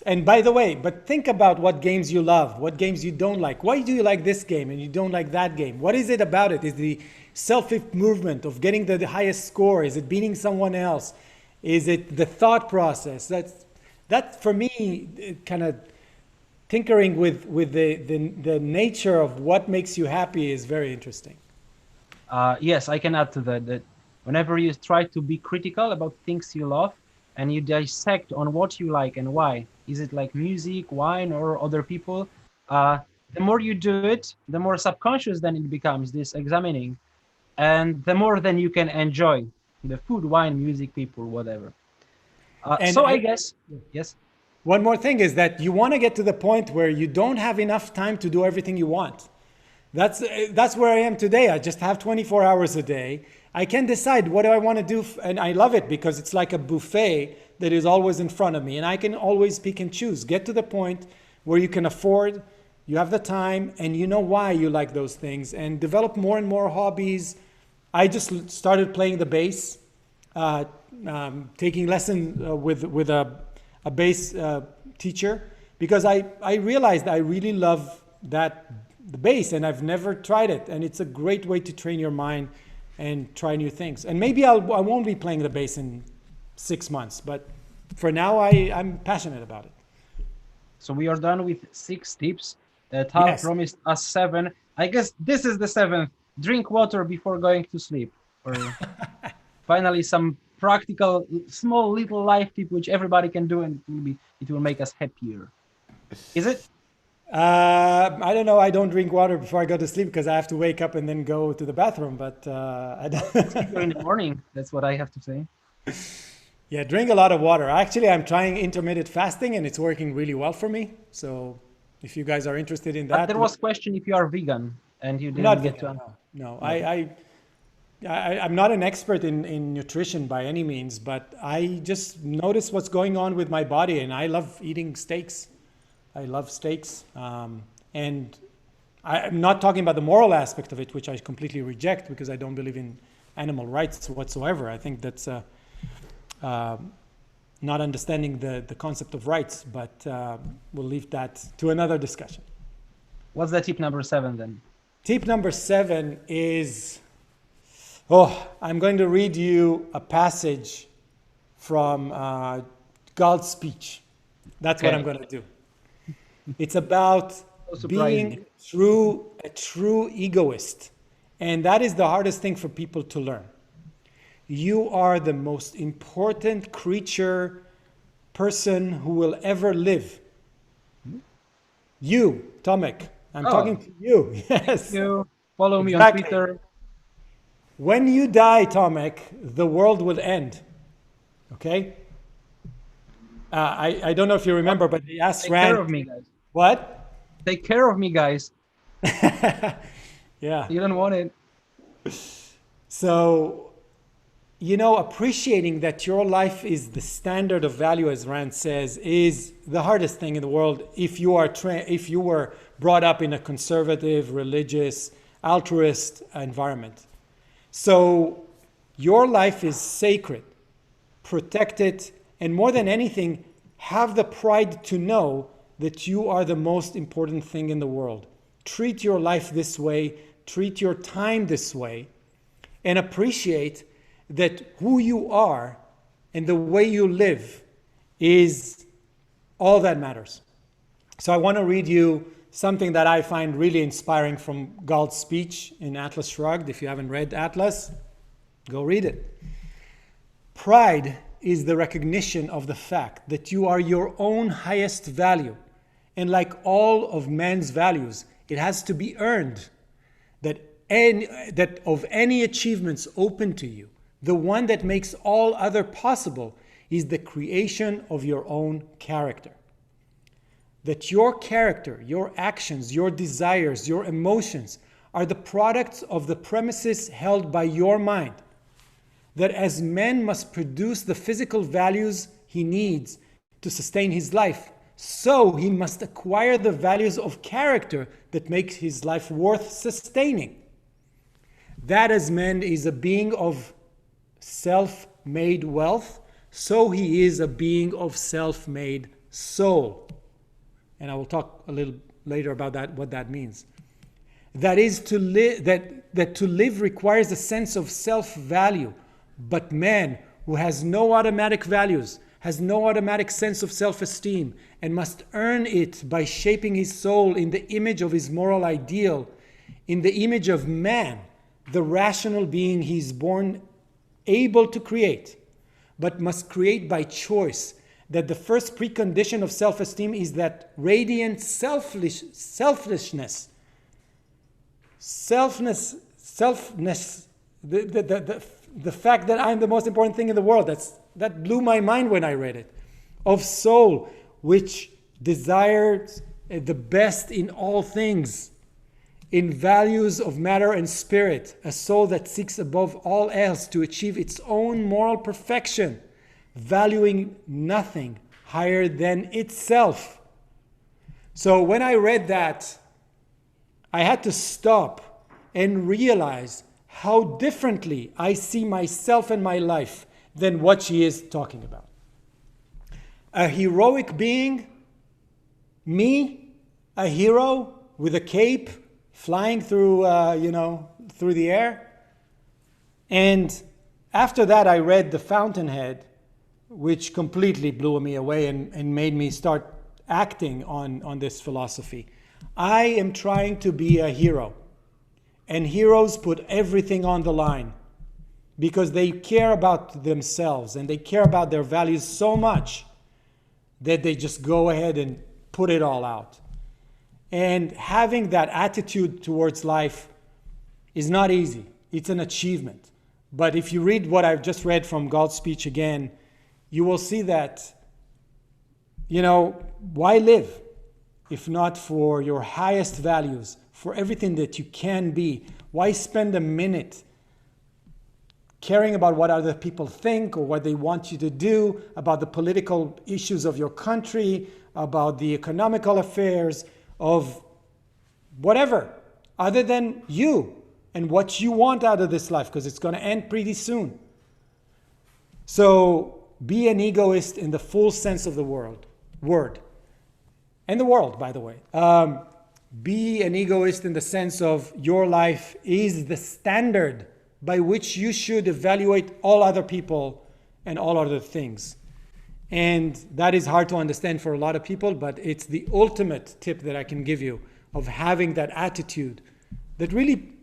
Speaker 2: And by the way, but think about what games you love, what games you don't like. Why do you like this game and you don't like that game? What is it about it? Is the self-movement of getting the highest score? Is it beating someone else? Is it the thought process? That for me, kind of tinkering with the nature of what makes you happy is very interesting.
Speaker 1: Yes, I can add to that whenever you try to be critical about things you love and you dissect on what you like and why, is it like music, wine, or other people, the more you do it, the more subconscious then it becomes, this examining, and the more then you can enjoy the food, wine, music, people, whatever. I guess, yes.
Speaker 2: One more thing is that you want to get to the point where you don't have enough time to do everything you want. That's where I am today. I just have 24 hours a day. I can decide what do I want to do, and I love it because it's like a buffet that is always in front of me, and I can always pick and choose. Get to the point where you can afford, you have the time, and you know why you like those things, and develop more and more hobbies. I just started playing the bass, taking lessons with a bass teacher, because I realized I really love the bass, and I've never tried it, and it's a great way to train your mind and try new things. And maybe I won't be playing the bass in 6 months, but for now I'm passionate about it.
Speaker 1: So we are done with 6 tips. Tal promised us 7. I guess this is the 7th. Drink water before going to sleep. Or finally some practical, small little life tip which everybody can do, and it will make us happier. Is it?
Speaker 2: I don't know. I don't drink water before I go to sleep because I have to wake up and then go to the bathroom. But I don't.
Speaker 1: In the morning, that's what I have to say.
Speaker 2: Yeah, drink a lot of water. Actually, I'm trying intermittent fasting, and it's working really well for me. So, if you guys are interested in that,
Speaker 1: but there was a question if you are vegan and you didn't get to.
Speaker 2: No, I'm not an expert in nutrition by any means, but I just notice what's going on with my body, and I love eating steaks. I love steaks. And I'm not talking about the moral aspect of it, which I completely reject because I don't believe in animal rights whatsoever. I think that's not understanding the concept of rights, but we'll leave that to another discussion.
Speaker 1: What's the tip number 7 then?
Speaker 2: Tip number 7 is, I'm going to read you a passage from God's speech. That's what I'm going to do. It's about being a true egoist. And that is the hardest thing for people to learn. You are the most important person who will ever live. You, Tomek. I'm talking to you. Yes.
Speaker 1: You follow me on Twitter.
Speaker 2: When you die, Tomek, the world will end. Okay? I don't know if you remember, but they asked Rand.
Speaker 1: Take care of me, guys.
Speaker 2: What?
Speaker 1: Take care of me, guys.
Speaker 2: Yeah.
Speaker 1: You don't want it.
Speaker 2: So, appreciating that your life is the standard of value, as Rand says, is the hardest thing in the world if you were brought up in a conservative, religious, altruist environment. So your life is sacred. Protect it, and more than anything, have the pride to know that you are the most important thing in the world. Treat your life this way, treat your time this way, and appreciate that who you are and the way you live is all that matters. So I want to read you something that I find really inspiring from Galt's speech in Atlas Shrugged. If you haven't read Atlas, go read it. Pride is the recognition of the fact that you are your own highest value. And like all of man's values, it has to be earned. That of any achievements open to you, the one that makes all other possible is the creation of your own character. That your character, your actions, your desires, your emotions are the products of the premises held by your mind. That as man must produce the physical values he needs to sustain his life, so he must acquire the values of character that make his life worth sustaining. That as man is a being of self-made wealth, so he is a being of self-made soul. And I will talk a little later about that, what that means. That is to live, that to live requires a sense of self-value. But man who has no automatic values, has no automatic sense of self-esteem, and must earn it by shaping his soul in the image of his moral ideal, in the image of man, the rational being he is born able to create, but must create by choice. That the first precondition of self-esteem is that radiant selflessness, the fact that I'm the most important thing in the world. That blew my mind when I read it. Of soul, which desires the best in all things, in values of matter and spirit, a soul that seeks above all else to achieve its own moral perfection, valuing nothing higher than itself. So when I read that, I had to stop and realize how differently I see myself and my life than what she is talking about. A heroic being, me, a hero with a cape, flying through, through the air. And after that, I read The Fountainhead, which completely blew me away and made me start acting on this philosophy. I am trying to be a hero. And heroes put everything on the line because they care about themselves and they care about their values so much that they just go ahead and put it all out. And having that attitude towards life is not easy. It's an achievement. But if you read what I've just read from God's speech again, you will see that, why live if not for your highest values, for everything that you can be? Why spend a minute caring about what other people think or what they want you to do, about the political issues of your country, about the economical affairs of whatever, other than you and what you want out of this life, because it's going to end pretty soon. So be an egoist in the full sense of the word. And the world, by the way. Be an egoist in the sense of your life is the standard by which you should evaluate all other people and all other things. And that is hard to understand for a lot of people, but it's the ultimate tip that I can give you of having that attitude that really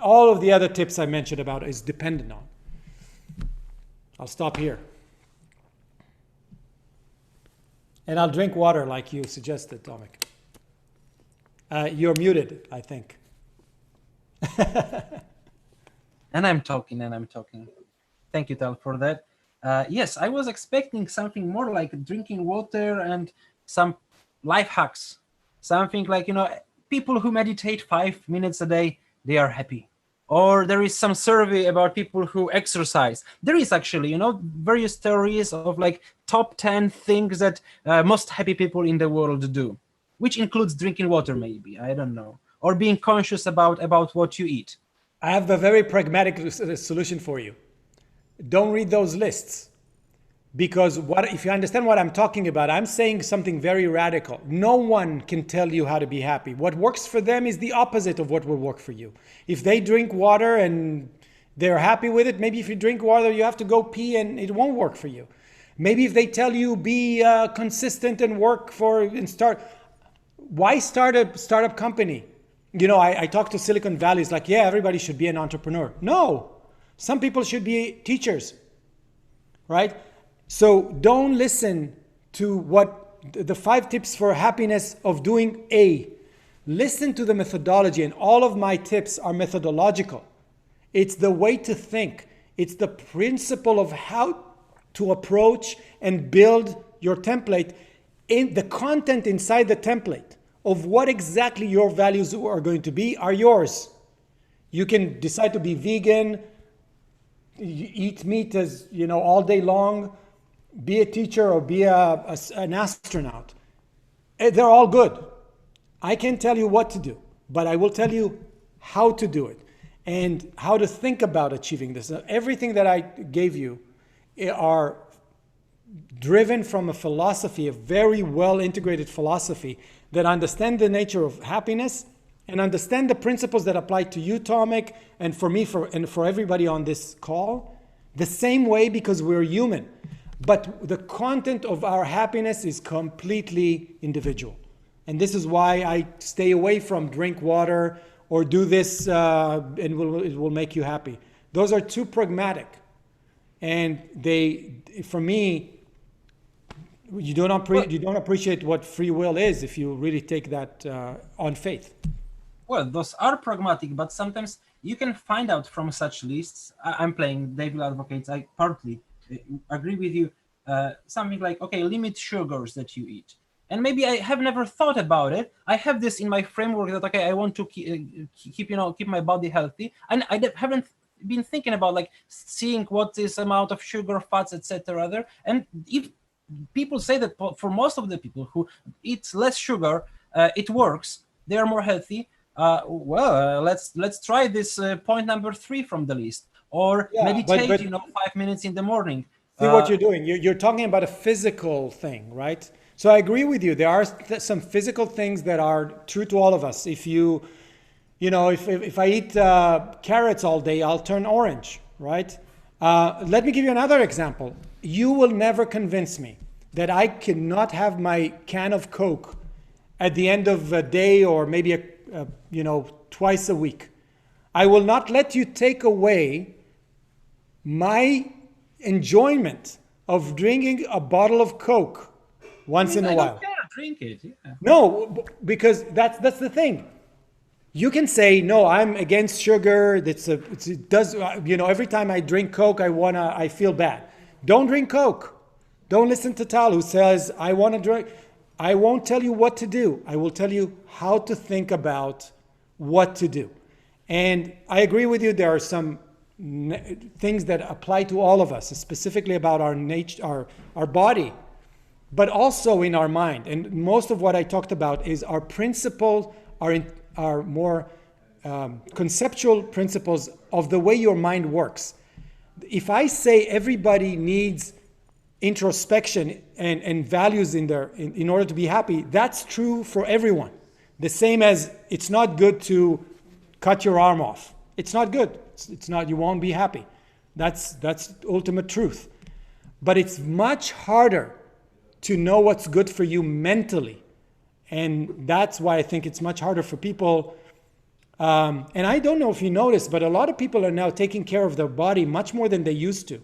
Speaker 2: all of the other tips I mentioned about is dependent on. I'll stop here. And I'll drink water like you suggested, Tomek. You're muted, I think.
Speaker 1: And I'm talking. Thank you, Tal, for that. Yes, I was expecting something more like drinking water and some life hacks. Something like, people who meditate 5 minutes a day, they are happy. Or there is some survey about people who exercise. There is actually, various theories of like top 10 things that most happy people in the world do, which includes drinking water, maybe, I don't know, or being conscious about what you eat.
Speaker 2: I have a very pragmatic solution for you. Don't read those lists. Because if you understand what I'm talking about, I'm saying something very radical. No one can tell you how to be happy. What works for them is the opposite of what will work for you. If they drink water and they're happy with it, maybe if you drink water, you have to go pee and it won't work for you. Maybe if they tell you be consistent and why start a startup company? I talk to Silicon Valley. It's like, yeah, everybody should be an entrepreneur. No, some people should be teachers, right? So don't listen to what the 5 tips for happiness of doing A. Listen to the methodology, and all of my tips are methodological. It's the way to think. It's the principle of how to approach and build your template, in the content inside the template of what exactly your values are going to be are yours. You can decide to be vegan, eat meat as all day long, be a teacher or be an astronaut. They're all good. I can't tell you what to do, but I will tell you how to do it and how to think about achieving this. Everything that I gave you are driven from a philosophy, a very well integrated philosophy that understand the nature of happiness and understand the principles that apply to you, Tomek, and for me, and for everybody on this call, the same way, because we're human. But the content of our happiness is completely individual. And this is why I stay away from drink water or do this and it will make you happy. Those are too pragmatic. And for me, you don't appreciate what free will is if you really take that on faith.
Speaker 1: Well, those are pragmatic, but sometimes you can find out from such lists. I'm playing devil advocates. I partly agree with you. Something like, okay, limit sugars that you eat. And maybe I have never thought about it. I have this in my framework that, okay, I want to keep my body healthy. And I haven't been thinking about like seeing what is amount of sugar, fats, etc. there. And if people say that for most of the people who eat less sugar, it works, they are more healthy. Let's try this point number 3 from the list, or meditate, but 5 minutes in the morning.
Speaker 2: See what you're doing. You're talking about a physical thing, right? So I agree with you. There are some physical things that are true to all of us. If if I eat carrots all day, I'll turn orange, right? Let me give you another example. You will never convince me that I cannot have my can of Coke at the end of a day or maybe twice a week. I will not let you take away my enjoyment of drinking a bottle of Coke once in a while.
Speaker 1: Yeah, drink it. Yeah.
Speaker 2: No, because that's the thing. You can say, no, I'm against sugar. Every time I drink Coke, I feel bad. Don't drink Coke. Don't listen to Tal, who says, I want to drink. I won't tell you what to do. I will tell you how to think about what to do. And I agree with you. There are some things that apply to all of us, specifically about our nature, our body, but also in our mind. And most of what I talked about is our principles, are more conceptual principles of the way your mind works. If I say everybody needs introspection and values in order to be happy, that's true for everyone. The same as it's not good to cut your arm off. It's not good. It's not, you won't be happy. That's ultimate truth. But it's much harder to know what's good for you mentally. And that's why I think it's much harder for people. And I don't know if you noticed, but a lot of people are now taking care of their body much more than they used to.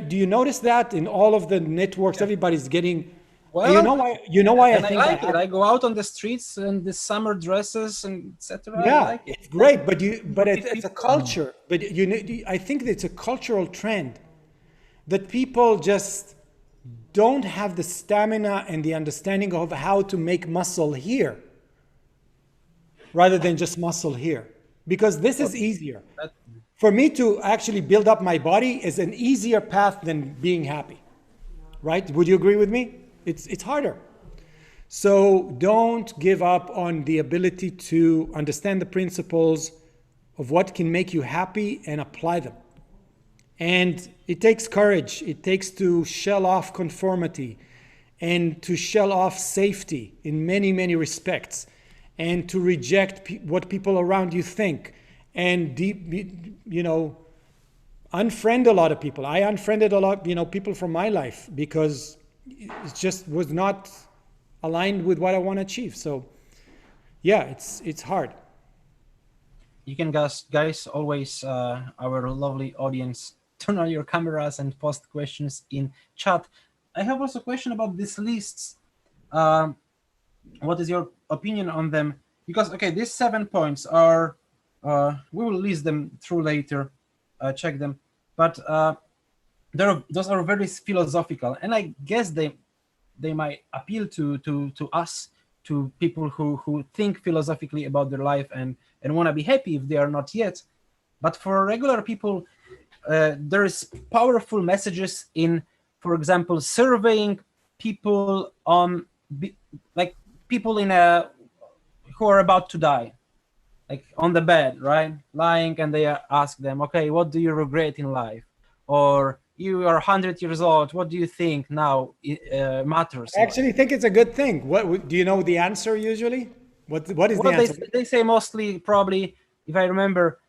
Speaker 2: Do you notice that in all of the networks? Everybody's getting.
Speaker 1: Well,
Speaker 2: you know why I
Speaker 1: and
Speaker 2: think
Speaker 1: I like
Speaker 2: that
Speaker 1: it. I go out on the streets and the summer dresses and etc.
Speaker 2: Yeah,
Speaker 1: I like it.
Speaker 2: it's great, but it's a culture. But I think it's a cultural trend that people just don't have the stamina and the understanding of how to make muscle here, rather than just muscle here, because this is easier. For me to actually build up my body is an easier path than being happy, right? Would you agree with me? It's harder. So don't give up on the ability to understand the principles of what can make you happy and apply them. And it takes courage. It takes to shell off conformity and to shell off safety in many, many respects, and to reject what people around you think, and unfriend a lot of people. I unfriended a lot, people from my life because it just was not aligned with what I want to achieve. So yeah, it's hard.
Speaker 1: You can guys always, our lovely audience, turn on your cameras and post questions in chat. I have also a question about these lists. What is your opinion on them? Because, okay, these 7 points are, we will list them through later, check them. But those are very philosophical, and I guess they might appeal to us, to people who think philosophically about their life and want to be happy if they are not yet. But for regular people, there is powerful messages in, for example, surveying people on, like people in who are about to die, like on the bed, right, lying, and they ask them, okay, what do you regret in life? Or you are 100 years old, what do you think now matters?
Speaker 2: I actually think it's a good thing. What do you know the answer usually? What is the answer?
Speaker 1: They say mostly, probably, if I remember,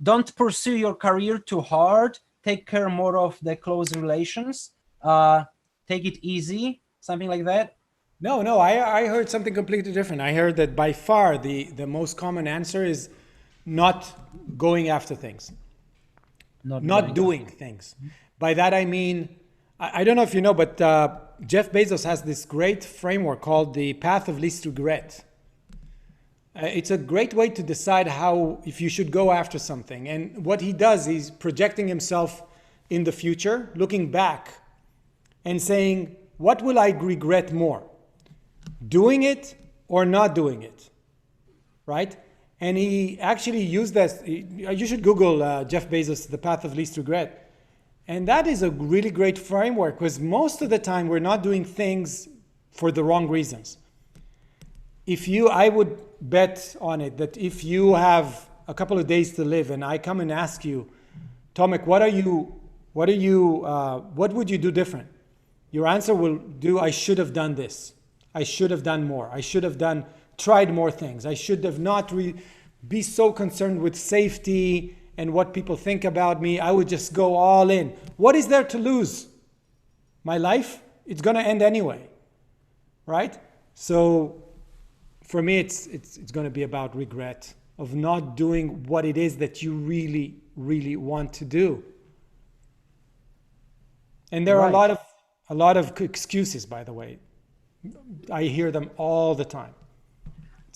Speaker 1: don't pursue your career too hard, take care more of the close relations, take it easy, something like that.
Speaker 2: No, I heard something completely different. I heard that by far the most common answer is not going after things. Not doing things. By that I mean, I don't know if you know, but Jeff Bezos has this great framework called the path of least regret. It's a great way to decide if you should go after something. And what he does, he's projecting himself in the future, looking back and saying, what will I regret more? Doing it or not doing it, right? And he actually used that. You should Google Jeff Bezos, the path of least regret. And that is a really great framework, because most of the time we're not doing things for the wrong reasons. I would bet on it that if you have a couple of days to live and I come and ask you, Tomek, what would you do different? Your answer will do, I should have done this. I should have done more. I should have tried more things. I should have not be so concerned with safety and what people think about me. I would just go all in. What is there to lose? My life? It's going to end anyway, right? So for me, it's going to be about regret of not doing what it is that you really, really want to do. And there are a lot of excuses, by the way. I hear them all the time.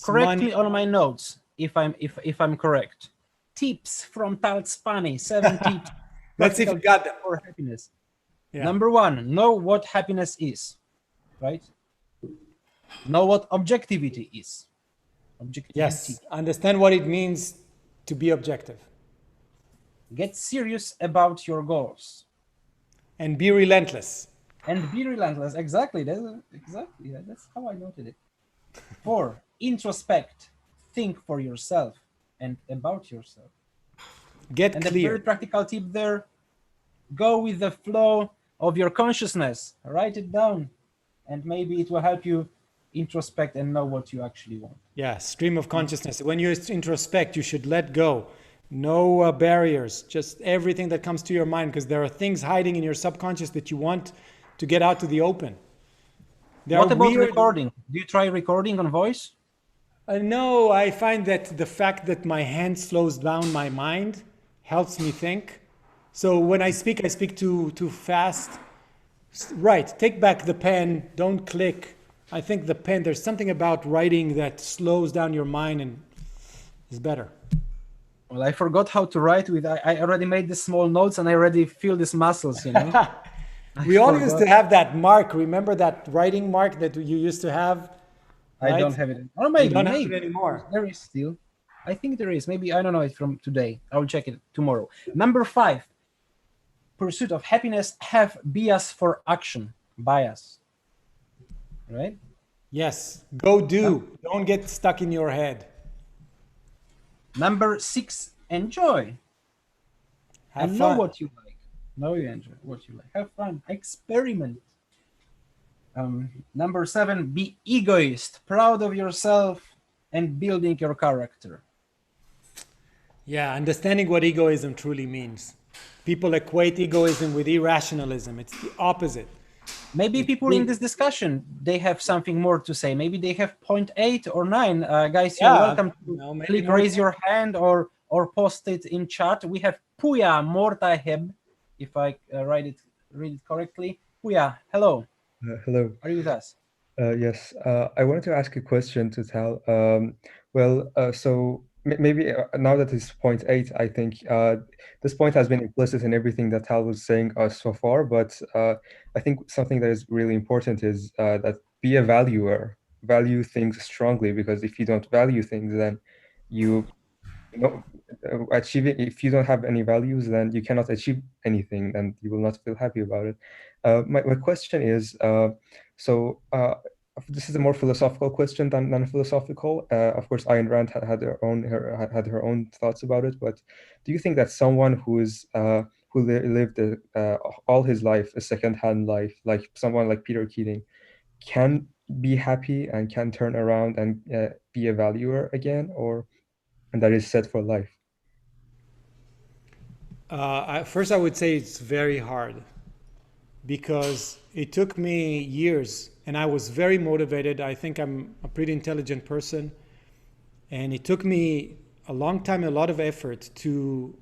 Speaker 1: Correct me on my notes if I'm correct. Tips from Tal Tsfany, 7 tips.
Speaker 2: Let's see if you got them.
Speaker 1: For happiness.
Speaker 2: Yeah.
Speaker 1: Number 1, know what happiness is, right? Know what objectivity is.
Speaker 2: Yes, understand what it means to be objective.
Speaker 1: Get serious about your goals.
Speaker 2: And be relentless.
Speaker 1: And be relentless. Exactly. That's how I noted it. 4, introspect. Think for yourself and about yourself.
Speaker 2: Get
Speaker 1: and
Speaker 2: clear.
Speaker 1: A very practical tip there, go with the flow of your consciousness. Write it down, and maybe it will help you introspect and know what you actually want.
Speaker 2: Yeah, stream of consciousness. When you introspect, you should let go. No barriers, just everything that comes to your mind, because there are things hiding in your subconscious that you want to get out to the open.
Speaker 1: What about recording? Do you try recording on voice?
Speaker 2: No, I find that the fact that my hand slows down my mind helps me think. So when I speak too fast. Right, take back the pen, don't click. I think the pen, there's something about writing that slows down your mind and is better.
Speaker 1: Well, I forgot how to write with, I already made the small notes and I already feel these muscles, you know.
Speaker 2: We all used to have that mark. Remember that writing mark that you used to have? Right?
Speaker 1: I don't have it. Or maybe,
Speaker 2: you don't have it anymore.
Speaker 1: There is still. I think there is. Maybe, I don't know it from today. I'll check it tomorrow. Number 5, pursuit of happiness, have bias for action. Bias. Right?
Speaker 2: Yes. Go do. Don't get stuck in your head.
Speaker 1: Number 6, enjoy.
Speaker 2: Have
Speaker 1: and
Speaker 2: fun.
Speaker 1: Know what you like. Know you enjoy what you like. Have fun. Experiment. Number 7, be egoist, proud of yourself and building your character.
Speaker 2: Yeah, understanding what egoism truly means. People equate egoism with irrationalism. It's the opposite.
Speaker 1: Maybe people in this discussion, they have something more to say. Maybe they have point 8 or 9. Guys, you're welcome to click raise your hand or post it in chat. We have Puya Mortaheb, if I read it correctly. Puya, hello.
Speaker 6: Hello.
Speaker 1: Are you with us?
Speaker 6: Yes. I wanted to ask a question to Tal. So maybe now that it's point 8, I think this point has been implicit in everything that Tal was saying so far. But I think something that is really important is that be a valuer, value things strongly, because if you don't value things, then if you don't have any values, then you cannot achieve anything and you will not feel happy about it. My question is, this is a more philosophical question than non-philosophical. Of course, Ayn Rand had her own thoughts about it, but do you think that someone who lived all his life a second-hand life, like someone like Peter Keating, can be happy and can turn around and be a valuer again, or that is set for life?
Speaker 2: First, I would say it's very hard, because it took me years and I was very motivated. I think I'm a pretty intelligent person. And it took me a long time, a lot of effort to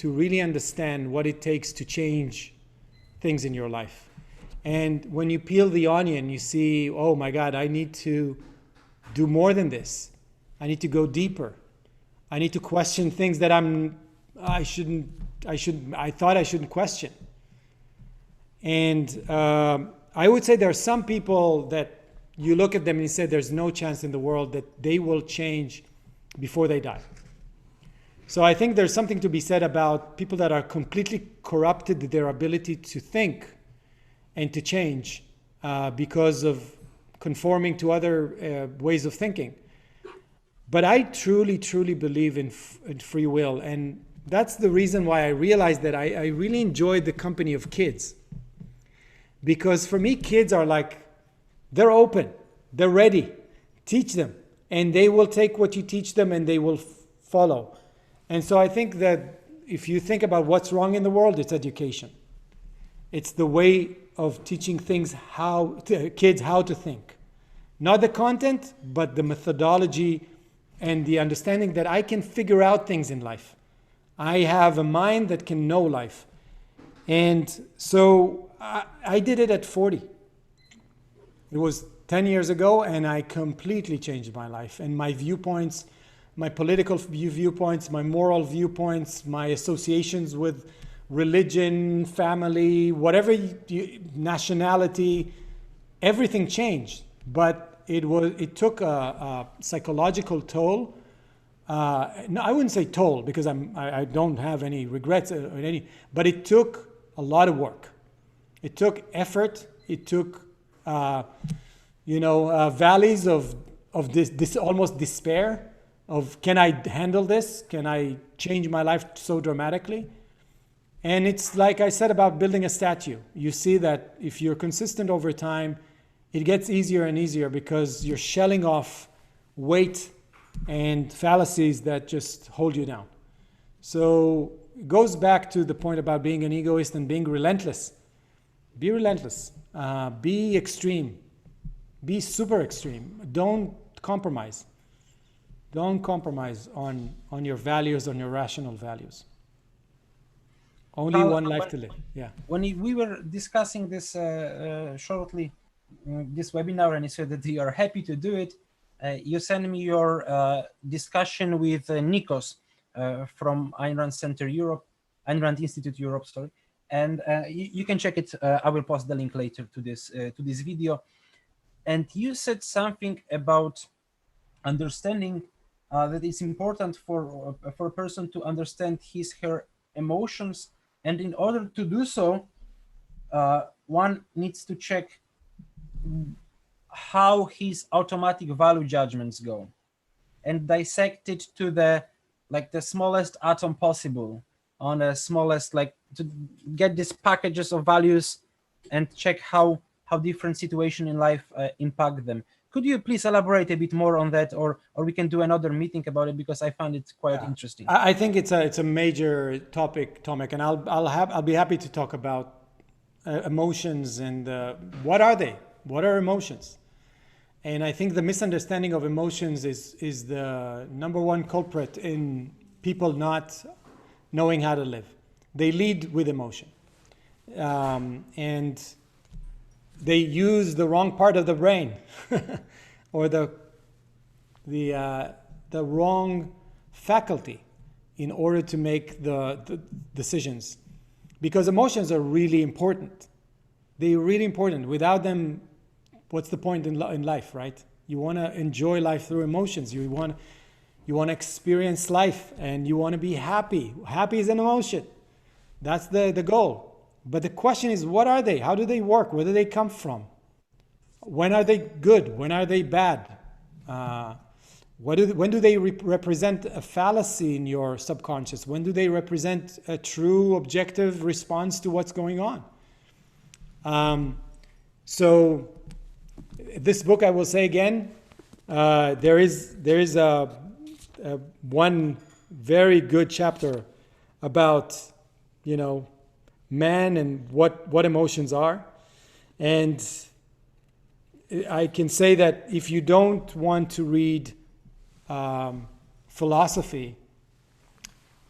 Speaker 2: really understand what it takes to change things in your life. And when you peel the onion, you see, oh my God, I need to do more than this. I need to go deeper. I need to question things that I thought I shouldn't question. And I would say there are some people that you look at them and you say there's no chance in the world that they will change before they die. So I think there's something to be said about people that are completely corrupted their ability to think and to change because of conforming to other ways of thinking. But I truly, truly believe in free will. And that's the reason why I realized that I really enjoyed the company of kids. Because for me, kids are like, they're open, they're ready. Teach them. And they will take what you teach them and they will follow. And so I think that if you think about what's wrong in the world, it's education. It's the way of teaching kids how to think. Not the content, but the methodology and the understanding that I can figure out things in life. I have a mind that can know life. And so I did it at 40. It was 10 years ago, and I completely changed my life and my viewpoints, my political viewpoints, my moral viewpoints, my associations with religion, family, whatever nationality, everything changed. But it took a psychological toll no, I wouldn't say toll, because I don't have any regrets or any, but it took a lot of work. It took effort. It took, valleys of this almost despair of, can I handle this? Can I change my life so dramatically? And it's like I said about building a statue. You see that if you're consistent over time, it gets easier and easier, because you're shelling off weight and fallacies that just hold you down. So it goes back to the point about being an egoist and being relentless. Be relentless. Be extreme. Be super extreme. Don't compromise. Don't compromise on your values, on your rational values. Only
Speaker 1: Tal,
Speaker 2: one life to live. Yeah.
Speaker 1: When we were discussing this shortly, this webinar, and you said that you are happy to do it, you sent me your discussion with Nikos from Ayn Rand Center Europe, Ayn Rand Institute Europe, sorry, and you can check it. I will post the link later to this video. And you said something about understanding that it's important for a person to understand her emotions, and in order to do so, one needs to check how his automatic value judgments go, and dissect it to the smallest atom possible, on the smallest, to get these packages of values and check how different situations in life impact them. Could you please elaborate a bit more on that, or we can do another meeting about it, because I found it quite interesting.
Speaker 2: I think it's a major topic, Tomek, and I'll be happy to talk about emotions and what are they? What are emotions? And I think the misunderstanding of emotions is the number one culprit in people not knowing how to live. They lead with emotion, and they use the wrong part of the brain, or the wrong faculty in order to make the decisions, because emotions are really important. They're really important. Without them, what's the point in life, right? You want to enjoy life through emotions. You want to experience life, and you want to be happy. Happy is an emotion. That's the goal. But the question is, what are they? How do they work? Where do they come from? When are they good? When are they bad? When do they represent a fallacy in your subconscious? When do they represent a true objective response to what's going on? So this book, I will say again, there is one very good chapter about, man and what emotions are. And I can say that if you don't want to read philosophy,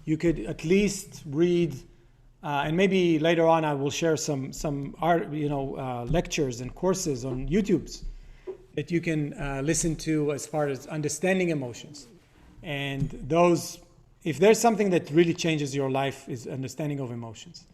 Speaker 2: you could at least read, and maybe later on I will share some art, lectures and courses on YouTube that you can listen to as far as understanding emotions. And those, if there's something that really changes your life, is understanding of emotions.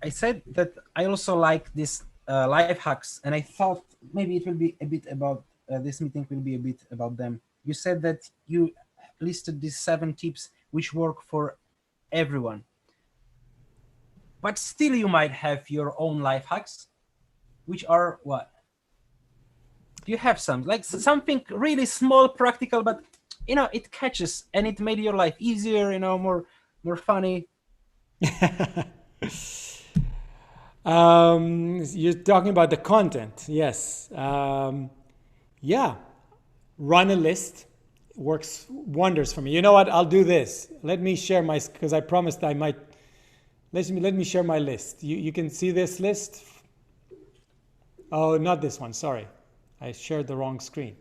Speaker 1: I said that I also like this life hacks, and I thought maybe it will be a bit about this meeting will be a bit about them. You said that you listed these 7 tips which work for everyone, but still you might have your own life hacks, which are what? Do you have some, like something really small, practical, but it catches and it made your life easier, more funny?
Speaker 2: You're talking about the content, yes. Yeah, run a list works wonders for me. You know what? I'll do this. Let me share because I promised I might. Let me share my list. You can see this list. Oh, not this one. Sorry, I shared the wrong screen.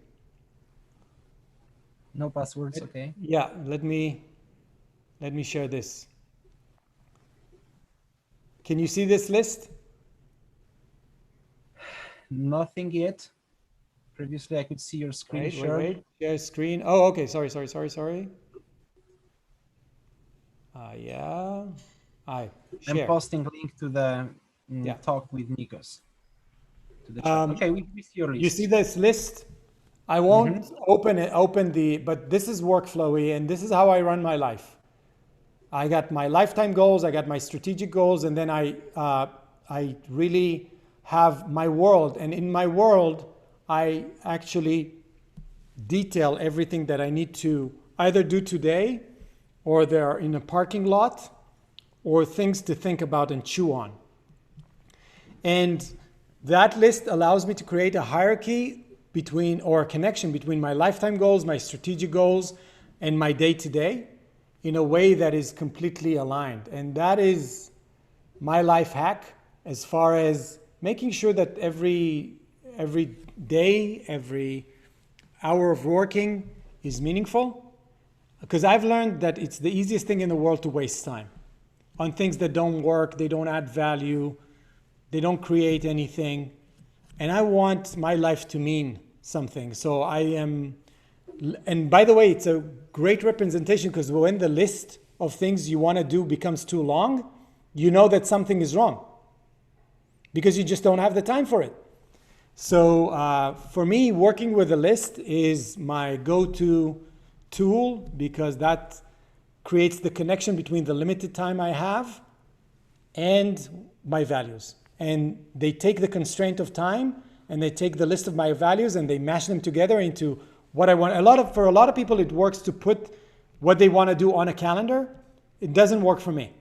Speaker 1: No passwords, okay.
Speaker 2: Yeah, let me share this. Can you see this list?
Speaker 1: Nothing yet. Previously, I could see your screen share.
Speaker 2: Wait. Share screen. Oh, okay. Sorry. Yeah. Share.
Speaker 1: I'm posting link to the talk with Nikos. To the chat. Okay, we see your list.
Speaker 2: You see this list? I won't open the, but this is workflowy and this is how I run my life. I got my lifetime goals, I got my strategic goals, and then I really have my world. And in my world, I actually detail everything that I need to either do today, or they're in a parking lot, or things to think about and chew on. And that list allows me to create a hierarchy between, or a connection between my lifetime goals, my strategic goals, and my day-to-day in a way that is completely aligned. And that is my life hack as far as making sure that every day, every hour of working is meaningful. Because I've learned that it's the easiest thing in the world to waste time on things that don't work, they don't add value, they don't create anything. And I want my life to mean something. So I am, and by the way, it's a great representation, because when the list of things you want to do becomes too long, you know that something is wrong because you just don't have the time for it. So for me, working with a list is my go-to tool, because that creates the connection between the limited time I have and my values. And they take the constraint of time and they take the list of my values and they mash them together into what I want. For a lot of people, it works to put what they want to do on a calendar. It doesn't work for me.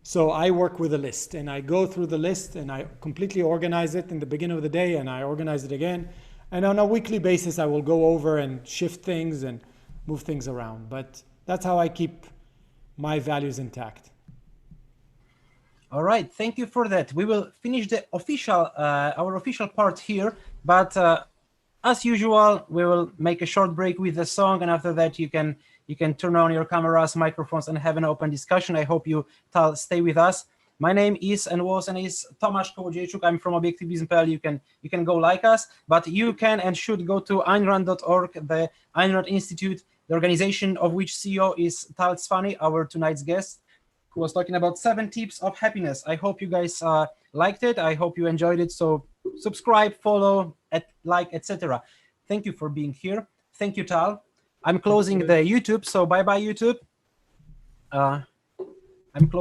Speaker 2: So I work with a list, and I go through the list and I completely organize it in the beginning of the day, and I organize it again. And on a weekly basis, I will go over and shift things and move things around. But that's how I keep my values intact.
Speaker 1: All right, thank you for that. We will finish the official, our official part here, but as usual, we will make a short break with the song, and after that, you can turn on your cameras, microphones, and have an open discussion. I hope you, Tal, stay with us. My name is and is Tomasz Kołodziejczuk. I'm from Objektivizm.pl. You can go like us, but you can and should go to AynRand.org, the Ayn Rand Institute, the organization of which CEO is Tal Tsfany, our tonight's guest, who was talking about 7 tips of happiness. I hope you guys liked it. I hope you enjoyed it. So subscribe, follow, like, etc. Thank you for being here. Thank you, Tal. I'm closing the YouTube. So bye-bye, YouTube. I'm closing.